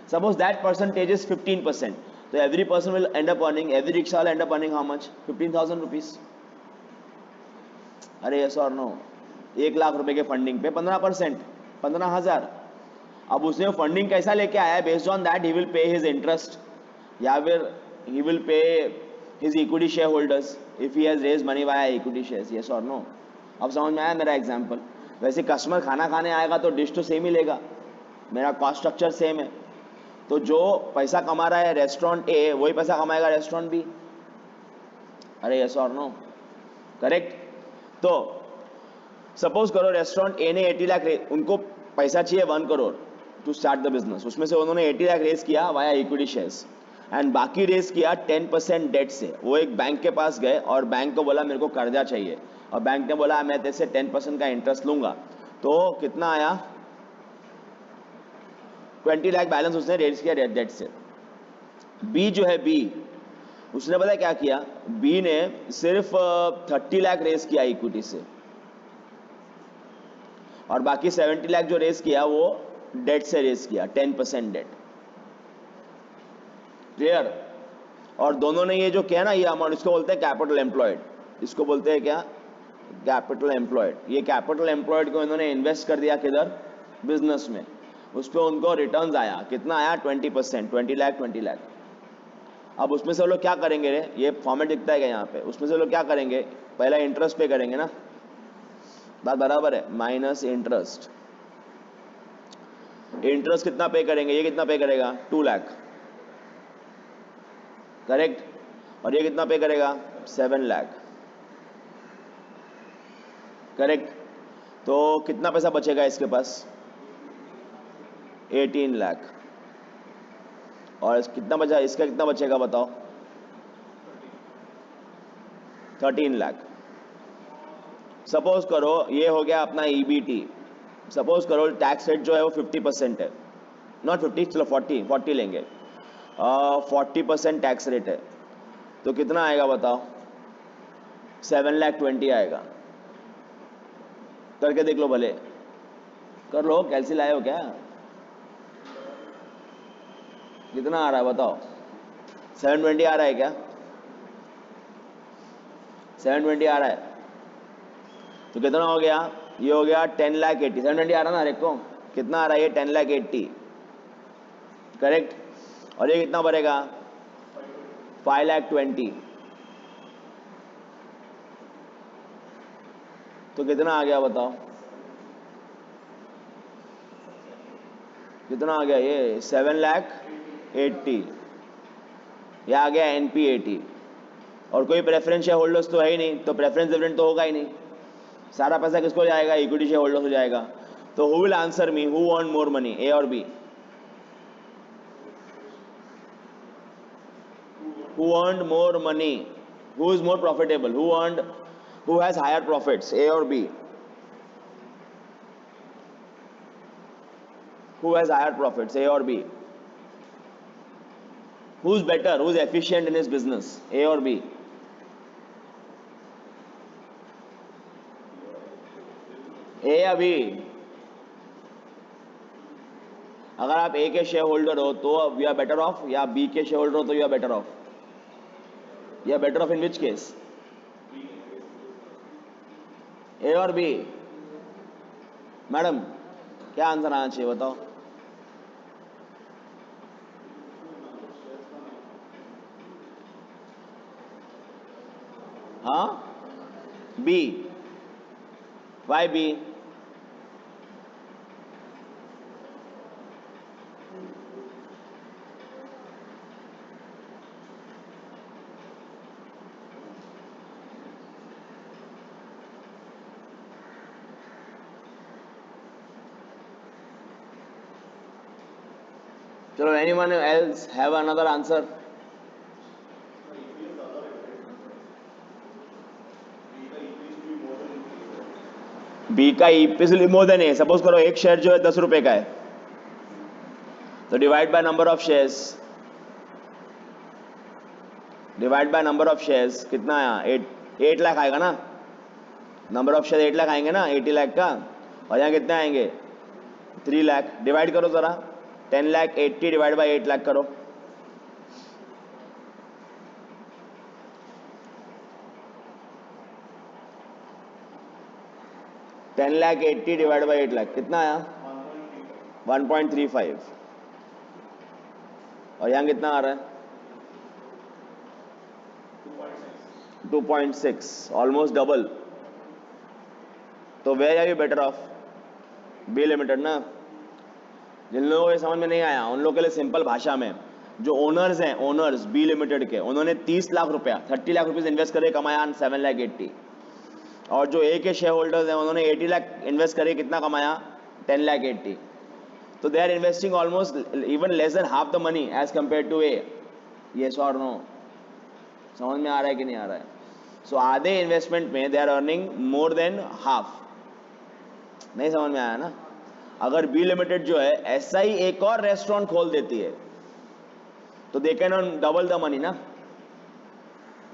suppose that percentage is 15%, so every person will end up earning, every rickshaw will end up earning how much? 15,000 rupees. अरे yes or no? 1 लाख रुपए के फंडिंग पे 15%, 15,000. अब उसने फंडिंग कैसा लेके आया है? Based on that he will pay his interest, या फिर he will pay his equity shareholders if he has raise money via equity shares. Yes और नो? अब समझ में आया मेरा एग्जांपल? वैसे कस्टमर खाना खाने आएगा तो डिश तो सेम ही लेगा, मेरा कॉस्ट स्ट्रक्चर सेम है, तो जो पैसा कमा रहा है रेस्टोरेंट ए वही पैसा कमाएगा रेस्टोरेंट बी. अरे यस और नो? करेक्ट. तो सपोज करो रेस्टोरेंट ए ने 80 लाख, उनको पैसा चाहिए 1 crore to start the business, उसमें से उन्होंने 80 लाख रेज किया वाया इक्विटी शेयर्स, एंड बाकी रेज किया 10% डेट से. वो एक बैंक के पास गए और बैंक को बोला मेरे को कर्जा चाहिए, और बैंक ने बोला मैं तेरे से 10% का इंटरेस्ट लूंगा. तो कितना आया? 20 लाख बैलेंस उसने रेज किया डेट से. बी जो है बी, उसने पता क्या किया? बी ने सिर्फ 30 लाख रेज किया इक्विटी से, और बाकी 70 लाख जो रेज किया वो डेट से रेज किया, 10% डेट. क्लियर? और दोनों ने ये जो किया ना, ये अमाउंट, इसको बोलते हैं कैपिटल एम्प्लॉयड. इसको बोलते हैं क्या? Capital employed. ये कैपिटल एम्प्लॉयड को इन्होंने इन्वेस्ट कर दिया किधर? बिजनेस में. उस पर उनको रिटर्न्स आया, कितना आया? 20%, 20 लाख. अब उसमें से वो लोग क्या करेंगे रे? ये फॉर्मेट दिखता है क्या यहाँ पे? उसमें से वो लोग क्या करेंगे? पहला इंटरेस्ट पे करेंगे ना, बात बराबर है, माइनस इंटरेस्ट. इंटरेस्ट कितना पे करेंगे? ये कितना पे करेगा? 2 लाख. करेक्ट. और ये कितना पे करेगा? 7 लाख. करेक्ट. तो कितना पैसा बचेगा इसके पास? 18 लाख. और कितना बचा? इसका कितना बचेगा बताओ? 13 लाख. सपोज करो ये हो गया अपना ईबीटी. सपोज करो टैक्स रेट जो है वो 50% है, नॉट 50, चलो 40 लेंगे. 40% टैक्स रेट है, तो कितना आएगा बताओ? 7,20,000 आएगा. करके देख लो, भले कर लो, कैलसी लाए हो क्या? कितना आ रहा है बताओ? 720 आ रहा है क्या? 720 आ रहा है. तो कितना हो गया? ये हो गया 10,80,000. 720 आ रहा ना हर एक को? कितना आ रहा है ये? 10,80,000. करेक्ट. और ये कितना भरेगा? 5,20,000. तो कितना आ गया बताओ? कितना आ गया ये? 7,80,000. ये आ गया NP80. और कोई प्रेफरेंस शेयर होल्डर्स तो है ही नहीं, तो प्रेफरेंस डिविडेंड तो होगा ही नहीं. सारा पैसा किसको जाएगा? इक्विटी शेयर होल्डर्स हो जाएगा. तो who will answer me? Who want more money, A और B? Who earned more money? Who is more profitable? Who has higher profits? A or B? Who has higher profits? A or B? Who's better? Who's efficient in his business? A or B? A या B? अगर आप A के शेयर होल्डर हो तो यू आर बेटर ऑफ, या B के शेयर होल्डर हो तो you are better off? You are better off in which case? A और B? मैडम क्या आंसर आना चाहिए बताओ? हाँ, B. Why B? चलो, anyone else have another answer? B का EPS more than A. Suppose करो एक शेयर जो है 10 रुपए का है, तो divide by number of shares, divide by number of shares कितना आया? 8 लाख आएगा ना। नंबर ऑफ शेयर 8 लाख आएंगे ना, 80 लाख का। और यहाँ कितने आएंगे? 3 लाख। डिवाइड करो जरा, 10 लाख 80 डिवाइड बाय 8 लाख करो। Ten lakh 80 divide by 8 lakh कितना आया? 1.35। और यहाँ कितना आ रहा है? 2.6, ऑलमोस्ट डबल। तो where are you better off? B limited ना। जिन लोगों को ये समझ में नहीं आया उन लोगों के लिए सिंपल भाषा में, जो ओनर्स हैं, ओनर्स बी लिमिटेड के, उन्होंने 30 लाख रुपया 30 लाख रुपीज इन्वेस्ट करके कमाया 7 लाख 80। और जो ए के शेयर होल्डर्स हैं उन्होंने 80 लाख इन्वेस्ट करके कितना कमाया? 10 लाख 80। तो they are investing almost even less than half the money as compare to A. Yes और नो? समझ में आ रहा है कि नहीं आ रहा है? सो आधे इन्वेस्टमेंट में they are earning more than half. नहीं समझ में आया ना? अगर बी लिमिटेड जो है ऐसा ही एक और रेस्टोरेंट खोल देती है तो they can earn double the money ना,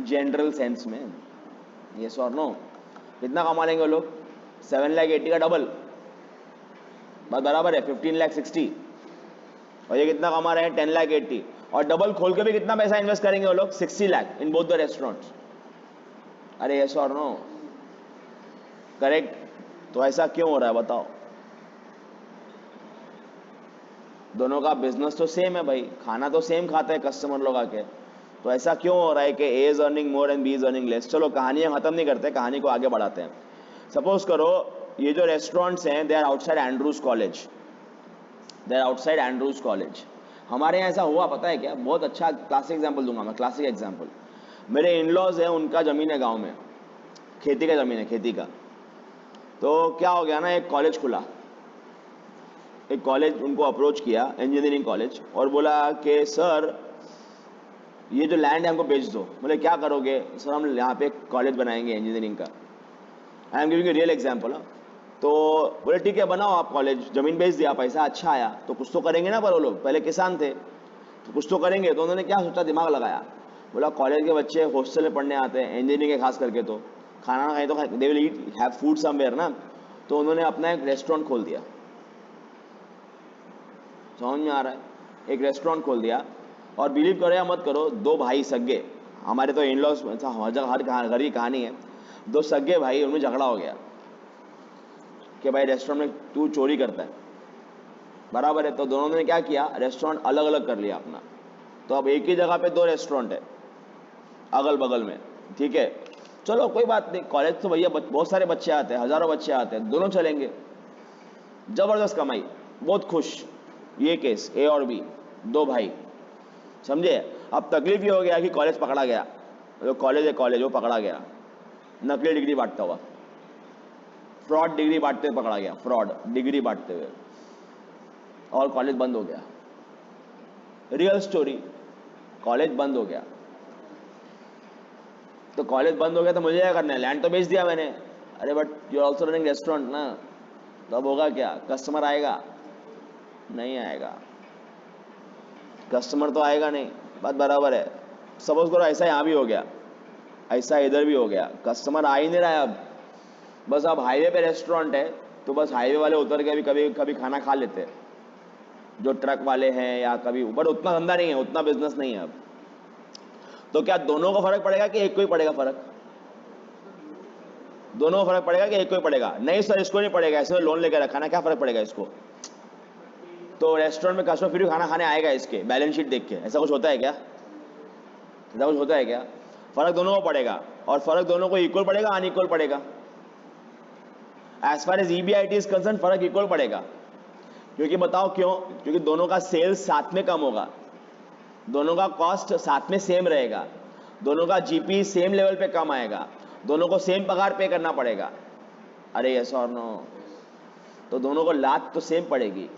जनरल सेंस में। यस और नो? कितना कमा लेंगे वो लोग? 7 लाख 80 का डबल, बात बराबर है, 15 लाख 60। और ये कितना कमा रहे हैं? 10 लाख 80। और डबल खोल के भी कितना पैसा इन्वेस्ट करेंगे वो लोग? 60 lakh in both the restaurants. अरे यस और नो? करेक्ट। तो ऐसा क्यों हो रहा है बताओ? दोनों का बिजनेस तो सेम है भाई, खाना तो सेम खाते हैं कस्टमर लोग आके। तो ऐसा क्यों हो रहा है कि A is earning more and B is earning less? चलो कहानी हम खत्म नहीं करते, कहानी को आगे बढ़ाते हैं। सपोज करो ये जो रेस्टोरेंट्स हैं they are outside Andrews college, they are outside Andrews college. हमारे यहाँ ऐसा हुआ पता है क्या? बहुत अच्छा क्लासिक एग्जाम्पल दूंगा मैं, क्लासिक एग्जाम्पल। मेरे इन लॉज है, उनका जमीन है गाँव में, खेती का जमीन है, खेती का। तो क्या हो गया ना, एक कॉलेज खुला, एक कॉलेज उनको अप्रोच किया, इंजीनियरिंग कॉलेज, और बोला कि सर ये जो लैंड है हमको बेच दो। बोले क्या करोगे? सर हम यहाँ पे कॉलेज बनाएंगे इंजीनियरिंग का। I am giving a real example. तो बोले ठीक है बनाओ आप कॉलेज, जमीन बेच दिया, पैसा अच्छा आया तो कुछ तो करेंगे ना। पर वो लोग पहले किसान थे तो कुछ तो करेंगे। तो उन्होंने क्या सोचा, दिमाग लगाया, बोला कॉलेज के बच्चे हॉस्टल में पढ़ने आते हैं, इंजीनियरिंग के खास करके, तो खाना ना खाए तो they will eat have food somewhere ना। तो उन्होंने अपना एक रेस्टोरेंट खोल दिया। समझ में आ रहा है? एक रेस्टोरेंट खोल दिया। और बिलीव करो या मत करो, दो भाई सगे, हमारे तो इन लॉज हर घर की कहानी है, दो सगे भाई, उनमें झगड़ा हो गया कि भाई रेस्टोरेंट में तू चोरी करता है, बराबर है। तो दोनों ने क्या किया, रेस्टोरेंट अलग अलग कर लिया अपना। तो अब एक ही जगह पे दो रेस्टोरेंट है अगल बगल में, ठीक है। चलो कोई बात नहीं, कॉलेज तो भैया बहुत सारे बच्चे आते हैं, हजारों बच्चे आते हैं, दोनों चलेंगे। जबरदस्त कमाई, बहुत खुश। ये केस ए और बी, दो भाई, समझे। अब तकलीफ ये हो गया कि कॉलेज पकड़ा गया, जो कॉलेज है कॉलेज वो पकड़ा गया नकली डिग्री बांटता हुआ, फ्रॉड डिग्री बांटते हुए पकड़ा गया, फ्रॉड डिग्री बांटते हुए, और कॉलेज बंद हो गया। रियल स्टोरी, कॉलेज बंद हो गया। तो कॉलेज बंद हो गया तो मुझे क्या करना है? लैंड तो बेच दिया मैंने। अरे but you are also running restaurant ना। तो अब होगा क्या? कस्टमर आएगा? नहीं आएगा, कस्टमर तो आएगा नहीं, बात बराबर है। सपोज करो ऐसा यहाँ भी हो गया, ऐसा इधर भी हो गया, कस्टमर आ ही नहीं रहा है। अब बस अब हाईवे पे रेस्टोरेंट है तो बस हाईवे वाले उतर के भी कभी कभी खाना खा लेते हैं, जो ट्रक वाले हैं या कभी, बट उतना धंधा नहीं है, उतना बिजनेस नहीं है अब। तो क्या दोनों को फर्क पड़ेगा कि एक को ही पड़ेगा फर्क? दोनों को फर्क पड़ेगा कि एक को ही पड़ेगा? नहीं सर इसको नहीं पड़ेगा, इसमें लोन लेकर रखा ना, क्या फर्क पड़ेगा इसको? तो रेस्टोरेंट में कस्टमर फिर भी खाना खाने आएगा इसके बैलेंस शीट देख के? ऐसा कुछ होता है क्या? ऐसा कुछ होता है क्या? फर्क दोनों को पड़ेगा, और फर्क दोनों को इक्वल पड़ेगा, अनइक्वल पड़ेगा? As far as EBIT is concern फर्क इक्वल पड़ेगा। क्योंकि बताओ क्यों? क्योंकि दोनों का सेल्स साथ में कम होगा, दोनों का कॉस्ट साथ में सेम रहेगा, दोनों का जीपी सेम लेवल पे कम आएगा, दोनों को सेम पगार पे करना पड़ेगा। अरे यस और नो? तो दोनों को लात तो सेम पड़ेगी।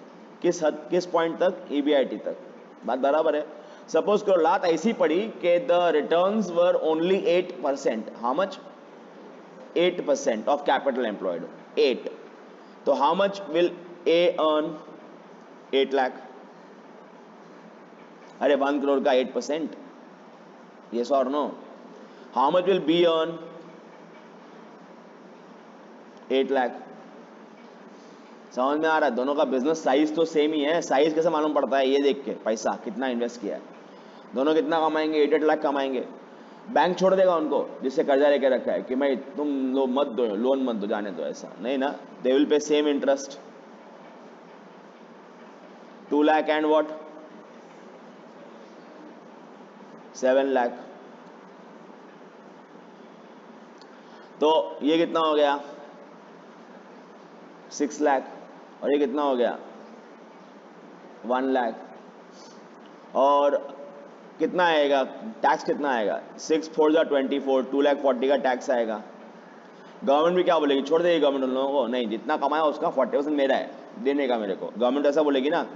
किस पॉइंट तक? ईबीआईटी तक। बात बराबर है। सपोज करो लात ऐसी पड़ी कि the returns were only 8%। How much? 8% of capital employed. 8। तो how much will A earn? 8 lakh. अरे 1 करोड़ का 8%, यस और no? How much will B earn? 8 lakh. समझ में आ रहा है? दोनों का बिजनेस साइज तो सेम ही है। साइज कैसे मालूम पड़ता है? ये देख के पैसा कितना इन्वेस्ट किया है। दोनों कितना कमाएंगे? 8 लाख कमाएंगे। बैंक छोड़ देगा उनको जिससे कर्जा लेके रखा है कि मैं तुम लो मत दो, लोन मत दो, जाने दो, ऐसा नहीं ना। They will pay same interest. 2 lakh and what? 7 lakh. तो ये कितना हो गया? 6 लाख। और ये कितना हो गया? 1 लाख। और कितना आएगा टैक्स? कितना आएगा? 6 4 जा 24, 2 लाख 40 का टैक्स आएगा। गवर्नमेंट भी क्या बोलेगी? छोड़ देगी गवर्नमेंट उन लोगों को? नहीं, जितना कमाया उसका 40% मेरा है, देने का मेरे को। गवर्नमेंट ऐसा बोलेगी ना।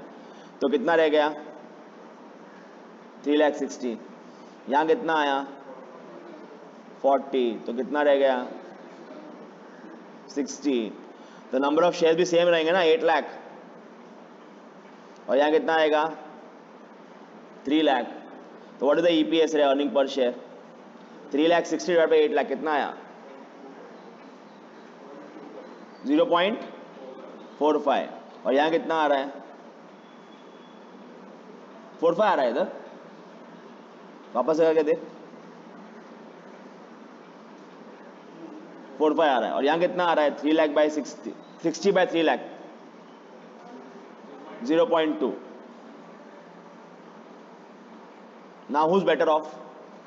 तो कितना रह गया? 3 लाख 60। यहाँ कितना आया? 40। तो कितना रह गया? 60। तो नंबर ऑफ शेयर भी सेम रहेंगे ना, 8 लाख। और यहाँ कितना आएगा? 3 लाख। तो व्हाट इज द ईपीएस रे, earning per share? 3 lakh 60 divide by 8 lakh कितना आया? 0.45। और यहाँ कितना आ रहा है? 45 आ रहा है इधर। वापस करके देख। 45 आ रहा है। और यहाँ कितना आ रहा है? 3 lakh by 60, 60 by 3 lakh, 0.2। Now who is better off,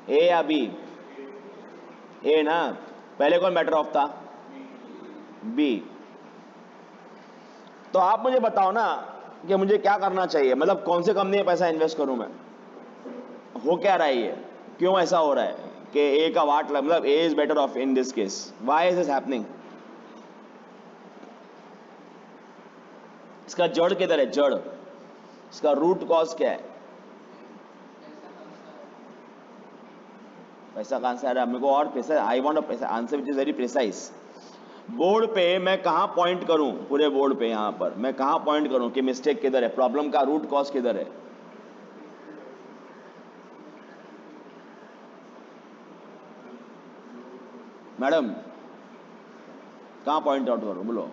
A या बी? ए ना। पहले कौन बेटर ऑफ था? बी। तो आप मुझे बताओ ना कि मुझे क्या करना चाहिए, मतलब कौन से कंपनी में पैसा इन्वेस्ट करूं मैं? हो क्या रहा है ये? क्यों ऐसा हो रहा है कि ए का वाट, मतलब A is better off in this case? Why is this happening? इसका जड़ किधर है? जड़, इसका रूट कॉज क्या है? पैसा कहां से आ रहा है? मेरे को और पैसा, आई वांट अ पैसा answer which is very precise. Board पे मैं कहां पॉइंट करूं? पूरे बोर्ड पे यहां पर मैं कहां पॉइंट करूं कि मिस्टेक किधर है, प्रॉब्लम का रूट कॉज किधर है? मैडम कहां पॉइंट आउट करूं, बोलो।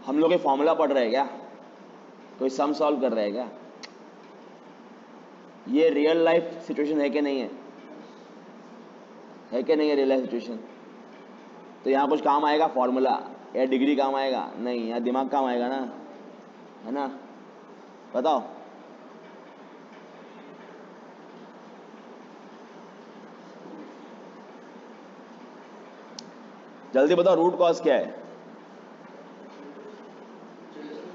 हम लोग ये फॉर्मूला पढ़ रहे हैं क्या? कोई सम सॉल्व कर रहे हैं क्या? ये रियल लाइफ सिचुएशन है कि नहीं है? है कि नहीं है रियल लाइफ सिचुएशन? तो यहाँ कुछ काम आएगा फॉर्मूला या डिग्री काम आएगा? नहीं, यहाँ दिमाग काम आएगा ना, है ना? बताओ। जल्दी बताओ, रूट कॉज क्या है?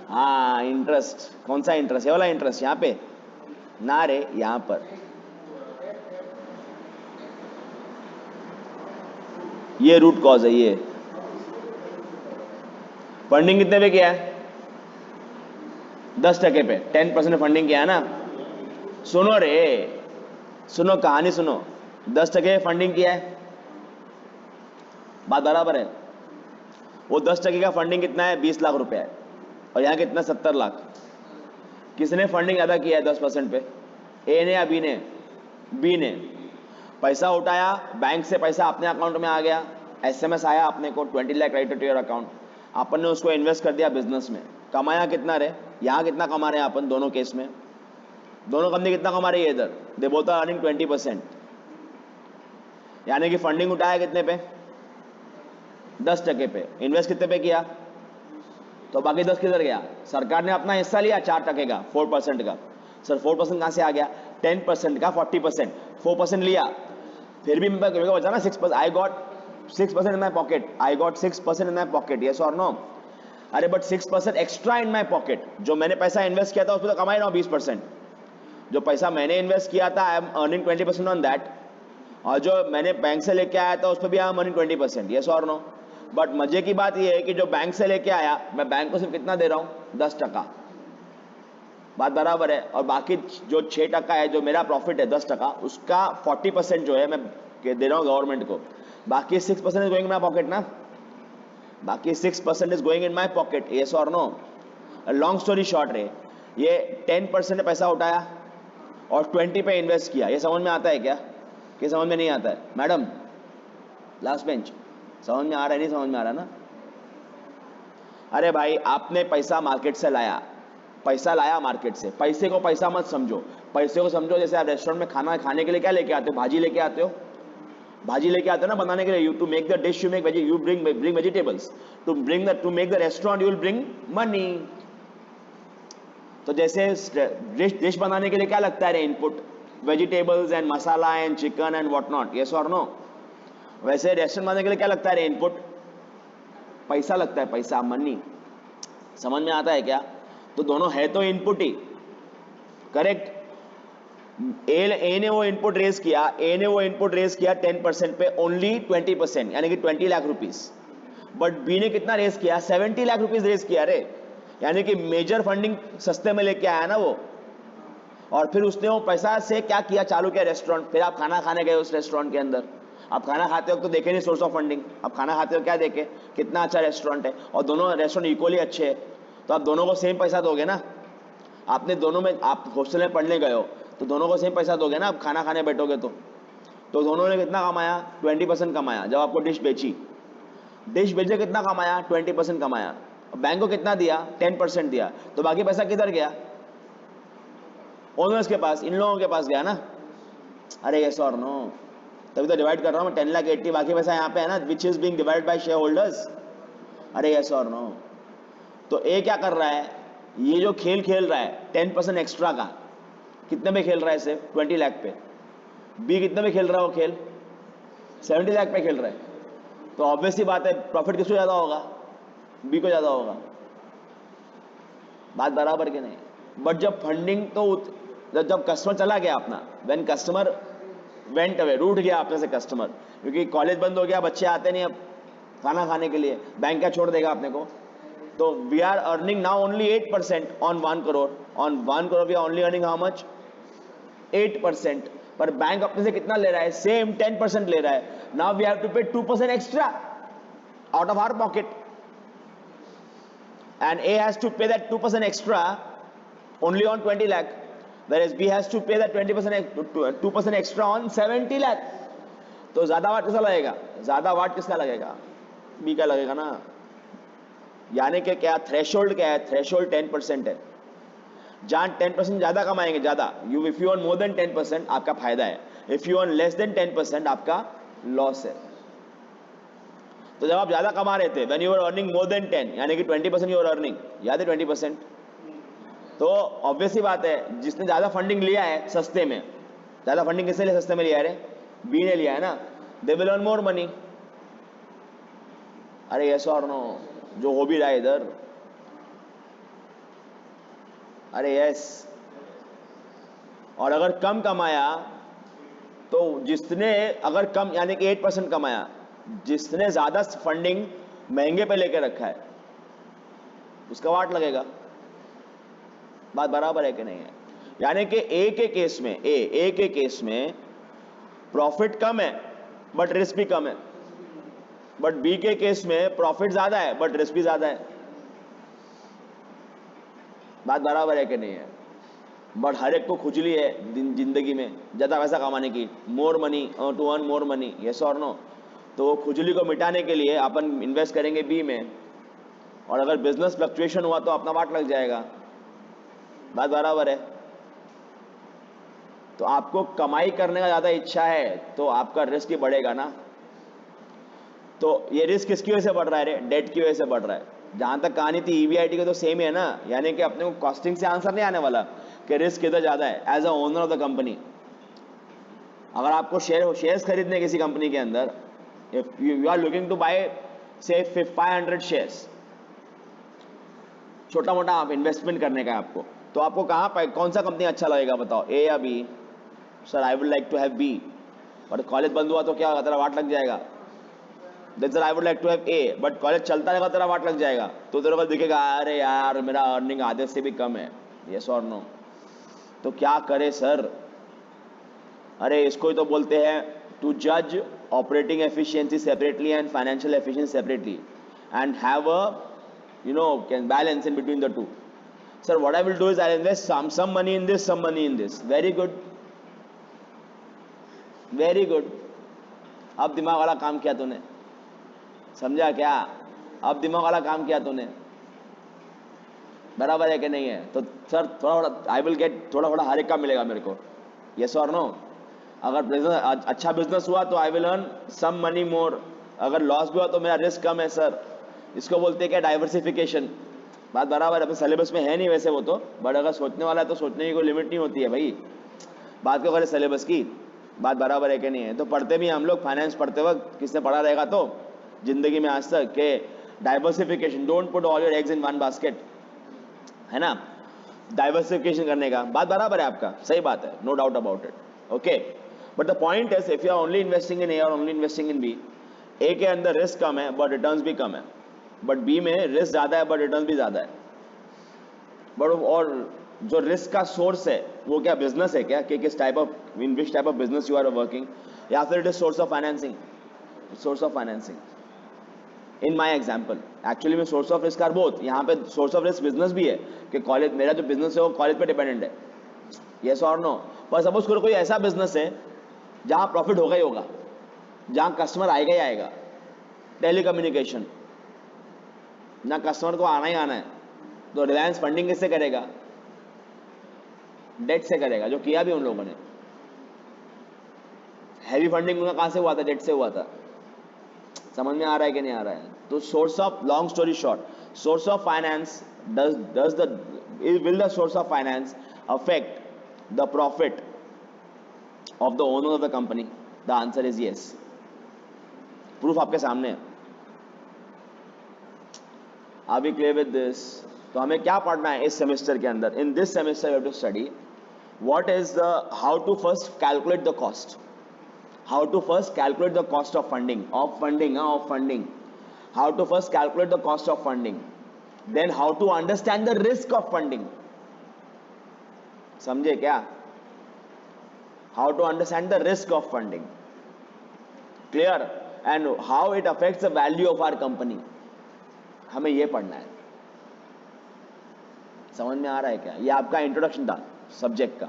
हाँ, इंटरेस्ट। कौन सा इंटरेस्ट? ये वाला इंटरेस्ट यहाँ पे ना रे, यहाँ पर। ये रूट कॉज है। ये फंडिंग कितने पे किया है? 10% पे 10% फंडिंग किया है ना। सुनो रे, सुनो कहानी सुनो। 10% फंडिंग किया है, बात बराबर है। वो 10% का फंडिंग कितना है? 20 लाख रुपया है। और यहाँ कितना? 70 लाख। किसने फंडिंग ज्यादा किया है 10% पे? ए ने या बी ने? बी ने। पैसा उठाया बैंक से, पैसा अपने अकाउंट में आ गया, एसएमएस आया अपने को 20 lakh credit to your account. अपन ने उसको इन्वेस्ट कर दिया बिजनेस में। कमाया कितना रे? यहाँ कितना कमा रहे हैं अपन दोनों केस में? दोनों कंपनी कितना कमा रही है इधर? They both are earning 20%। यानी कि फंडिंग उठाया कितने पे? 10% पे। इन्वेस्ट कितने पे किया? तो बाकी 10 किधर गया? सरकार ने अपना हिस्सा लिया 4% का, 4% का। सर 4% कहां से आ गया? 10% का 40%, 4% लिया। फिर भी मेरे को बचा ना 6%। I got 6% in my pocket. I got 6% in my pocket, yes और नो? अरे but 6% extra in my pocket. जो मैंने पैसा इन्वेस्ट किया था उस पर तो कमाई रहा हूं 20%। जो पैसा मैंने इन्वेस्ट किया था I am earning 20% on that, और जो मैंने बैंक से लेके आया था उस पर भी आई एम अर्निंग 20%, यस और नो। बट मजे की बात यह है कि जो बैंक से लेके आया मैं बैंक को सिर्फ कितना दे रहा हूँ, 10%। बात बराबर है। और बाकी जो 6% है जो मेरा प्रॉफिट है 10%, उसका 40% जो है मैं दे रहा हूँ गवर्नमेंट को, बाकी 6% is going in my pocket ना, बाकी 6% is going in my pocket, yes और नो। लॉन्ग स्टोरी शॉर्ट रे, ये 10% पैसा उठाया और 20 पे इन्वेस्ट किया, ये समझ में आता है क्या कि समझ में नहीं आता है? मैडम लास्ट बेंच, समझ में आ रहा है नहीं समझ में आ रहा ना? अरे भाई आपने पैसा मार्केट से लाया, पैसा लाया मार्केट से, पैसे को पैसा मत समझो, पैसे को समझो जैसे आप रेस्टोरेंट में खाना खाने के लिए क्या लेके आते हो, भाजी लेके आते हो, भाजी लेके आते हो ना बनाने के लिए, you to make the dish you make you bring vegetables, to make the restaurant you will bring money. तो जैसे डिश बनाने के लिए क्या लगता है input, vegetables and masala and chicken and what not, yes और नो। वैसे रेस्टोरेंट बनाने के लिए क्या लगता है इनपुट, पैसा लगता है, पैसा, मनी। समझ में आता है क्या? तो दोनों है तो इनपुट ही, करेक्ट। ए ने वो इनपुट रेज किया, 10% पे ओनली 20%, यानी कि 20 लाख रुपीस। बट बी ने कितना रेज किया, 70 लाख रुपीस रेज किया रे, यानी कि मेजर फंडिंग सस्ते में लेके आया ना वो। और फिर उसने वो पैसा से क्या किया, चालू किया रेस्टोरेंट। फिर आप खाना खाने गए उस रेस्टोरेंट के अंदर, आप खाना खाते हो तो देखे नहीं सोर्स ऑफ फंडिंग, आप खाना खाते हो क्या देखे, कितना अच्छा रेस्टोरेंट है, और दोनों रेस्टोरेंट इक्वली अच्छे हैं, तो आप दोनों को सेम पैसा दोगे ना। आपने दोनों में, आप हॉस्टल में पढ़ने गए हो तो दोनों को सेम पैसा दोगे ना, आप खाना खाने बैठोगे तो दोनों ने कितना कमाया, 20% कमाया। जब आपको डिश बेचे कितना कमाया, 20% कमाया। बैंक को कितना दिया, 10% दिया, तो बाकी पैसा किधर गया, ओनर्स के पास, इन लोगों के पास गया ना। अरे यस और नो, तभी तो डिवाइड कर रहा हूं मैं, 10,80,000 बाकी पैसा यहाँ पे है ना, which is being divided by share holders. अरे यस और नो। तो ए क्या कर रहा है, ये जो खेल खेल रहा है 10% एक्स्ट्रा का, कितने में खेल रहा है सिर्फ 20 लाख पे। बी कितने में खेल रहा है वो खेल, 70 लाख पे खेल रहा है। तो ऑब्वियसली बात है प्रॉफिट किसको ज्यादा होगा, बी को ज्यादा होगा। बात बराबर के नहीं? बट जब फंडिंग तो जब कस्टमर चला गया अपना, व्हेन कस्टमर वेंट अवे, रूठ गया आपने से कस्टमर, क्योंकि कॉलेज बंद हो गया, बच्चे आते नहीं अब खाना खाने के लिए, बैंक क्या छोड़ देगा अपने को। तो we are earning now only 8% on 1 crore, on 1 crore we are only earning how much, 8%। पर बैंक अपने से कितना ले रहा है, सेम 10% ले रहा है। Now we have to pay 2% extra out of our pocket, and A has to pay that 2% extra only on 20 lakh, whereas B has to pay that 2% extra on 70 lakh. तो ज्यादा वाट किसका लगेगा, ज्यादा वाट किसका लगेगा, बी का लगेगा ना। यानी कि क्या थ्रेशोल्ड क्या है, थ्रेशोल्ड 10% है। जहां 10% ज्यादा कमाएंगे, ज्यादा, if you earn more than 10% आपका फायदा है, if you earn less than 10% आपका लॉस है। तो जब आप ज्यादा कमा रहे थे, when you are earning more than 10, यानी कि 20% यू आर अर्निंग, याद है 20%, तो ऑब्वियसली बात है जिसने ज्यादा फंडिंग लिया है सस्ते में, ज्यादा फंडिंग किसने लिया सस्ते में लिया है, बी ने लिया है ना, they will earn more money. अरे यस और नो, जो हो भी रहा है इधर, अरे यस। और अगर कम कमाया तो जिसने, अगर कम यानी कि 8% कमाया, जिसने ज्यादा फंडिंग महंगे पे लेके रखा है उसका वाट लगेगा। बात बराबर है कि नहीं है? यानी कि ए के केस में, ए के केस में प्रॉफिट कम है बट रिस्क भी कम है, बट बी के केस में प्रॉफिट ज्यादा है बट रिस्क भी ज्यादा है। बात बराबर है कि नहीं है? बट हर एक को खुजली है जिंदगी में ज्यादा पैसा कमाने की, more money, to earn more money, yes और नो। तो खुजली को मिटाने के लिए अपन इन्वेस्ट करेंगे बी में, और अगर बिजनेस फ्लक्चुएशन हुआ तो अपना वाट लग जाएगा। बात बराबर है? तो आपको कमाई करने का ज्यादा इच्छा है तो आपका रिस्क ही बढ़ेगा ना। तो ये रिस्क किसकी वजह से बढ़ रहा है रे, डेट की वजह से बढ़ रहा है। जहां तक कहानी थी ईवीआईटी की तो सेम ही है ना, यानी कि अपने को कॉस्टिंग से आंसर नहीं आने वाला कि रिस्क किधर ज्यादा है as a owner of the company. अगर आपको शेयर्स खरीदने किसी कंपनी के अंदर, if you are looking to buy say 500 shares, छोटा मोटा आप इन्वेस्टमेंट करने का है आपको, तो आपको कहाँ पर कौन सा कंपनी अच्छा लगेगा बताओ, ए या B? Sir I would like to have B, और कॉलेज बंद हुआ तो क्या होगा, तेरा वाट लग जाएगा। Then sir I would like to have A, but college चलता रहेगा तेरा वाट लग जाएगा, तो तेरे को दिखेगा अरे यार मेरा अर्निंग आधे से भी कम है। यस और नो? तो क्या करे सर? अरे इसको ही तो बोलते हैं टू जज operating efficiency separately and financial efficiency separately and have a can balance in between the two. Sir what I will do is I invest some money in this, some money in this. Very good, very good. अब दिमाग वाला काम किया तूने, समझा क्या? अब दिमाग वाला काम किया तूने, बराबर है कि नहीं है? तो सर थोड़ा थोड़ा आई विल गेट, थोड़ा थोड़ा हर एक का मिलेगा मेरे को। यस और नो? अगर बिजनेस अच्छा बिजनेस हुआ तो I will earn some money more, अगर लॉस भी हुआ तो मेरा रिस्क कम है सर। इसको बोलते हैं क्या? डाइवर्सिफिकेशन। बात बराबर है, अपने सिलेबस में है नहीं वैसे वो तो, बट अगर सोचने वाला है तो सोचने की कोई लिमिट नहीं होती है भाई। बात क्यों करें सिलेबस की? बात बराबर है कि नहीं है? तो पढ़ते भी हम लोग फाइनेंस पढ़ते वक्त, किसने पढ़ा रहेगा तो जिंदगी में आज तक, के diversification, don't put all your eggs in one basket, है ना? डाइवर्सिफिकेशन करने का बात बराबर है आपका, सही बात है, no doubt about it. Okay, but the point is if you are only investing in A और only investing in B, A के अंदर रिस्क कम है बट रिटर्न्स भी कम है, बट बी में रिस्क ज्यादा है बट रिटर्न्स भी ज्यादा है। बट और जो रिस्क का सोर्स है वो क्या बिजनेस है क्या, कि किस type of, in which type of business you are working, या फिर it is source of financing? Source of financing. In my example actually में source of risk are both. यहाँ पे सोर्स ऑफ रिस्क बिजनेस भी है कि कॉलेज, मेरा जो बिजनेस है वो कॉलेज पे डिपेंडेंट है। यस और नो? पर सपोज करो कोई ऐसा बिजनेस है जहाँ प्रॉफिट होगा ही होगा, जहाँ कस्टमर आएगा ही आएगा, टेलीकम्युनिकेशन, ना कस्टमर को आना ही आना है, तो रिलायंस फंडिंग किससे करेगा? डेट से करेगा, जो किया भी उन लोगों ने। हैवी फंडिंग उनका कहां से हुआ था? डेट से हुआ था। समझ में आ रहा है कि नहीं आ रहा है? तो source of, long story short, source of finance does the will the source of finance affect the profit of the owner of the company? The answer is yes. Proof आपके सामने है। Are we clear with this? तो हमें क्या पढ़ना है इस सेमेस्टर के अंदर? In this semester you have to study what is the, how to first calculate the cost, how to first calculate the cost of funding, how to first calculate the cost of funding, then how to understand the risk of funding. समझे क्या? how to understand the risk of funding, clear, and how it affects the value of our company. हमें ये पढ़ना है। समझ में आ रहा है क्या? ये आपका इंट्रोडक्शन था सब्जेक्ट का।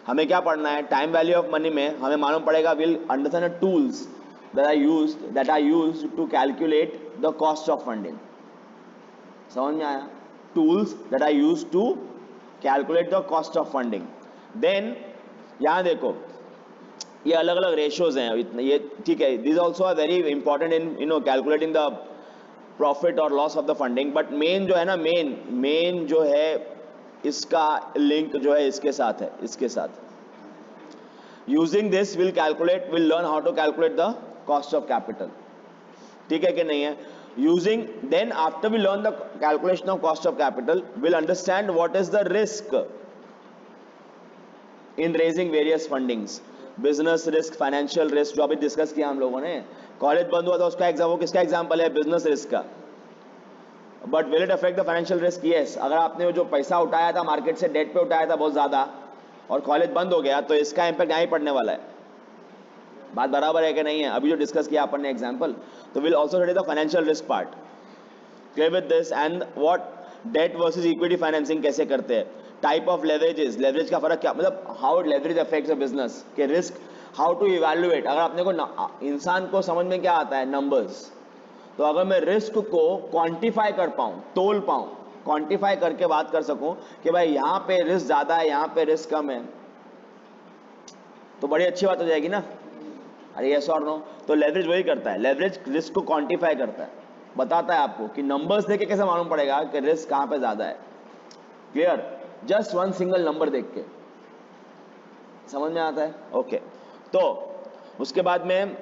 हमें क्या पढ़ना है? टाइम वैल्यू ऑफ मनी में हमें मालूम पड़ेगा, will understand the tools that are used to calculate the cost of funding. समझ में आया? Tools that are used to calculate the cost of funding. Then यहां देखो, ये अलग अलग रेशियोज हैं, ये ठीक है, this also are very important in calculating the profit और loss of the funding, but main जो है ना, मेन जो है इसका लिंक जो है इसके साथ है, इसके साथ। Using this will learn how to calculate the cost of capital. ठीक है कि नहीं है? Using, then after we learn the calculation of cost of capital, will understand what is the risk in raising various fundings, business risk, financial risk, जो अभी डिस्कस किया हम लोगों ने। कॉलेज बंद हुआ था उसका एग्जाम, वो किसका एग्जाम्पल है? बिजनेस रिस्क का। But will it affect the financial risk? Yes. अगर आपने जो पैसा उठाया था मार्केट से, डेट पे उठाया था बहुत ज्यादा, और कॉलेज बंद हो गया, तो इसका इंपैक्ट यहाँ ही पड़ने वाला है। बात बराबर है कि नहीं है? अभी जो डिस्कस किया अपन ने एग्जाम्पल, तो will also study the financial risk part. Clear with this? And what debt versus equity financing कैसे करते हैं, टाइप ऑफ लेवरेजेस, लेवरेज का फर्क क्या, मतलब how leverage affects the business के रिस्क, हाउ टू इवैल्यूएट। अगर अपने को इंसान को समझ में क्या आता है? नंबर्स। तो अगर मैं रिस्क को क्वांटिफाई कर पाऊं, तोल पाऊं, क्वांटिफाई करके बात कर सकूं कि भाई यहां पे रिस्क ज्यादा है, यहां पे रिस्क कम है, तो बड़ी अच्छी बात हो जाएगी ना। अरे यस और नो? तो लेवरेज वही करता है, लेवरेज रिस्क को क्वांटिफाई करता है, बताता है आपको कि नंबर्स देख के कैसे मालूम पड़ेगा कि रिस्क कहां पे ज्यादा है। Clear? Just one single number देख के समझ में आता है? ओके, तो उसके बाद में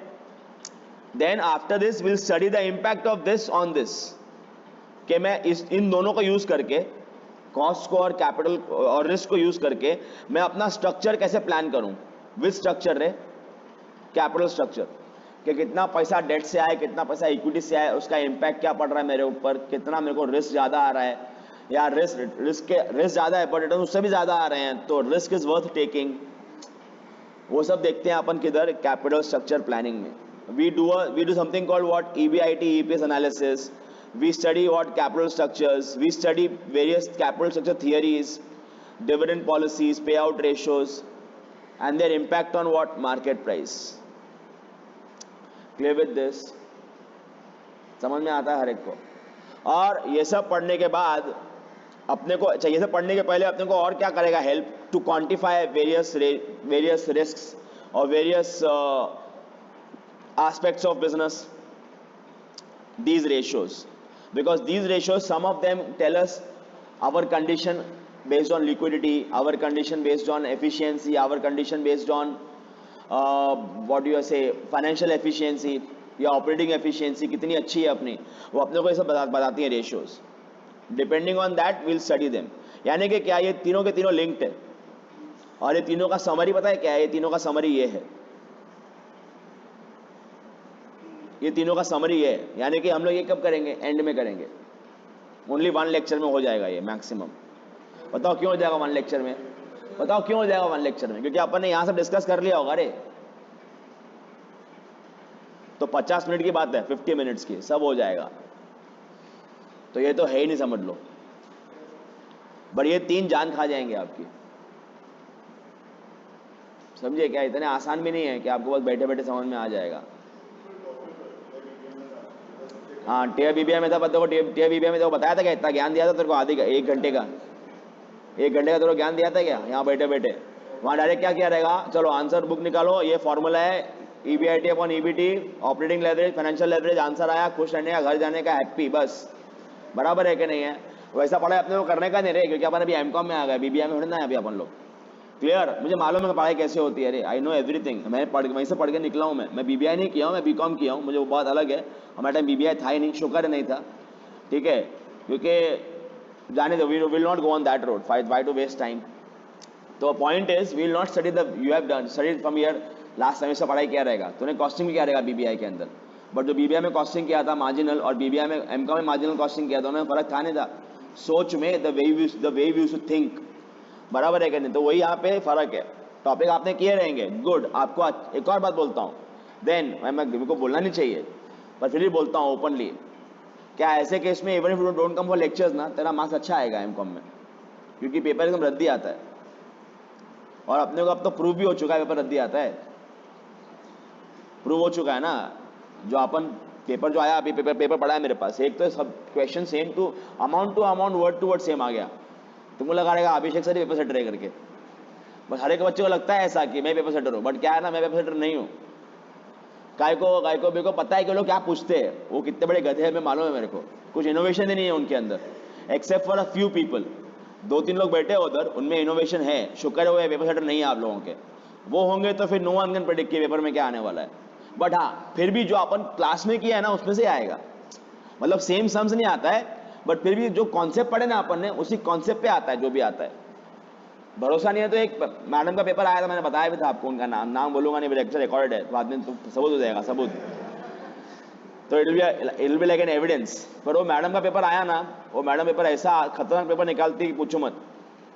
then after this will study the impact of this on this, कि मैं इन दोनों को यूज करके कॉस्ट को और कैपिटल और रिस्क को यूज करके मैं अपना स्ट्रक्चर कैसे प्लान करूं, विच स्ट्रक्चर रे, कैपिटल स्ट्रक्चर, कि कितना पैसा डेट से आए, कितना पैसा इक्विटी से आए, उसका इम्पैक्ट क्या पड़ रहा है मेरे ऊपर, कितना मेरे को रिस्क ज्यादा आ रहा है, या रिस्क ज्यादा है बट रिटर्न उससे भी ज्यादा आ रहे हैं, तो रिस्क इज वर्थ टेकिंग। वो सब देखते हैं अपन किधर, कैपिटल स्ट्रक्चर प्लानिंग में। We do something called what, EBIT, EPS analysis. We study what capital structures, we study various capital structure theories, dividend policies, pay out ratios and their impact on what, market price. Clear with this? समझ में आता है हर एक को? और ये सब पढ़ने के बाद अपने को, अच्छा ये सब पढ़ने के पहले अपने को और क्या करेगा help, to quantify various risks और various aspects of business, these ratios, because these ratios, some of them tell us our condition based on liquidity, our condition based on efficiency, our condition based on what do you say, financial efficiency या ऑपरेटिंग एफिशिएंसी कितनी अच्छी है अपनी, वो अपने को ये सब बताती है ratios. Depending on that will study them. यानी कि क्या ये तीनों के तीनों लिंक्ड है, और ये तीनों का समरी पता है क्या है? ये तीनों का समरी ये है, ये तीनों का समरी ये है। यानी कि हम लोग ये कब करेंगे? एंड में करेंगे। ओनली 1 लेक्चर में हो जाएगा ये मैक्सिमम। बताओ क्यों हो जाएगा 1 लेक्चर में? बताओ क्यों हो जाएगा 1 लेक्चर में? क्योंकि अपन ने यहां से डिस्कस कर लिया होगा रे। तो 50 मिनट की बात है, 50 मिनट्स की सब हो जाएगा। तो ये तो है ही नहीं, समझ लो। बट ये 3 जान खा जाएंगे आपकी, समझिए क्या? इतने आसान भी नहीं है कि आपको बस बैठे बैठे समझ में आ जाएगा। हाँ, टीआर बीबीआई में था, पता को टीआर बीबीआई में तो बताया था क्या? इतना ज्ञान दिया था तेरे को, आधे का 1 घंटे का, 1 घंटे का तेरे को ज्ञान दिया था क्या? यहाँ बैठे बैठे वहाँ डायरेक्ट क्या किया रहेगा? चलो आंसर बुक निकालो, ये फॉर्मूला है EBIT upon EBT, operating leverage, financial leverage, answer आया, खुश रहने का, घर जाने का, हैप्पी, बस। बराबर है कि नहीं है? वैसा पढ़ाई अपने को करने का नहीं रहे, क्योंकि अपन अभी एमकॉम में आ गए, बीबीआई में उड़ना है अभी अपन लोग। क्लियर? मुझे मालूम है पढ़ाई कैसे होती है, अरे आई नो एवरीथिंग। मैं वहीं से पढ़ के निकला हूँ। मैं बीबीआई नहीं किया हूँ, मैं बीकॉम किया हूँ, मुझे वो बहुत अलग है। हमारे टाइम बीबीआई था ही नहीं, शुक्र नहीं था, ठीक है? क्योंकि जाने दो, we will not go on that road, why to waste time. तो point is we will not study the, you have done studied from year last semester पढ़ाई क्या रहेगा, तूने कॉस्टिंग भी क्या रहेगा बीबीआई के अंदर। बट जो बीबीआई में कॉस्टिंग किया था मार्जिनल, और बीबीआई में एमकॉम में मार्जिनल कॉस्टिंग किया था, उन्हें फर्क था नहीं था सोच में, the way we used to think. बराबर है कि नहीं? तो वही यहाँ पे फर्क है। टॉपिक आपने किए रहेंगे, गुड। आपको एक और बात बोलता हूँ, देन मेरे को बोलना नहीं चाहिए पर फिर भी बोलता हूँ ओपनली, क्या ऐसे केस में even if you don't come for lectures ना, तेरा मार्क्स अच्छा आएगा एमकॉम में, क्योंकि पेपर एकदम रद्दी आता है। और अपने को अब तो प्रूव भी हो चुका है पेपर रद्दी आता है, प्रूव हो चुका है ना। जो अपन पेपर जो आया अभी, पेपर पढ़ा है मेरे पास, एक तो सब question same to amount, word to word same आ गया। तुमको लगा रहेगा अभिषेक सर पेपर सेटर है करके, बस हर एक बच्चे को लगता है ऐसा कि मैं पेपर सेटर हूँ, बट क्या है ना, मैं पेपर सेटर नहीं हूँ। काय को मेरे को पता है कि लोग क्या पूछते हैं, वो कितने बड़े गधे हैं मैं मालूम है मेरे को। कुछ इनोवेशन ही नहीं है उनके अंदर, except for a few people. 2-3 लोग बैठे उधर, उनमें इनोवेशन है, शुक्र है वो पेपर सेटर नहीं है आप लोगों के। वो होंगे तो फिर नो वन कैन प्रेडिक्ट कि पेपर में क्या आने वाला है। बट हाँ, फिर भी जो अपन क्लास में किया है ना उसमें से आएगा, मतलब सेम सम्स नहीं आता है, बट फिर भी जो कॉन्सेप्ट पढ़े ना अपन ने, उसी कॉन्सेप्ट पे आता है जो भी आता है। भरोसा नहीं है तो एक मैडम का पेपर आया था, मैंने बताया भी था आपको, उनका नाम बोलूंगा नहीं, लेक्चर रिकॉर्डेड है, बाद में तो सबूत हो जाएगा, सबूत। तो it will be like an evidence. पर वो मैडम का पेपर आया ना, वो मैडम पेपर ऐसा खतरनाक पेपर निकालती कि पूछो मत,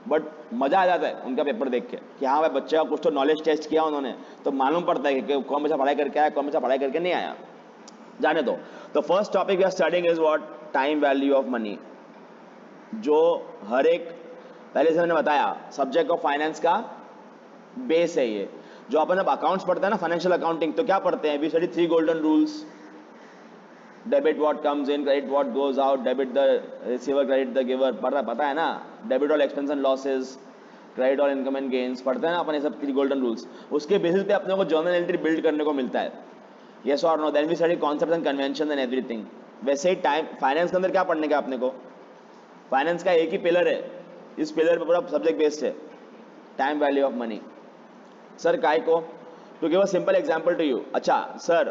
बट मजा आ जाता है उनका पेपर देख के कि हाँ भाई बच्चे का कुछ तो नॉलेज टेस्ट किया उन्होंने, तो मालूम पड़ता है कि कौन बच्चा पढ़ाई करके आया, कौन बच्चा पढ़ाई करके नहीं आया। जाने दो। तो first topic we are studying is what, time value of money. जो हर एक, पहले से मैंने बताया, सब्जेक्ट ऑफ फाइनेंस का बेस है ये। जो अपन अब अकाउंट्स पढ़ते हैं ना, फाइनेंशियल अकाउंटिंग, तो क्या पढ़ते हैं? We study 3 golden rules, debit what comes in, credit what goes out, debit the receiver, credit the giver, पता है ना? Debit all expense and losses, credit all income and gains, पढ़ते हैं ना अपन ये सब 3 गोल्डन रूल्स। उसके बेसिस पे अपने को जर्नल एंट्री बिल्ड करने को मिलता है, यस और no. Then we study concepts and convention and everything. वैसे ही टाइम फाइनेंस के अंदर क्या पढ़ने का अपने को? फाइनेंस का एक ही पिलर है, इस पिलर पे पूरा सब्जेक्ट बेस्ड है, time value of money. Sir काय को, to give a simple example to you. अच्छा सर,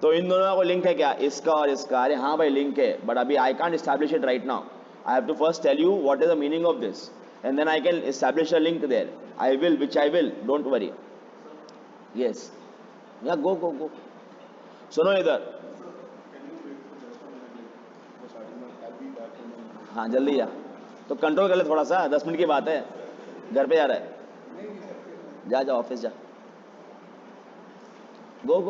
तो इन दोनों को लिंक है क्या, इसका और इसका? अरे हाँ भाई लिंक है, बट अभी I can't establish it right now, I have to first tell you what is the meaning of this, and then I can establish a link there. I will, which I will. Don't worry. Yes. Yeah, go. सुनो इधर. हाँ जल्दी जा. तो कंट्रोल कर ले थोड़ा सा, 10 मिनट की बात है. घर पे जा रहा है. जा ऑफिस जा. गो.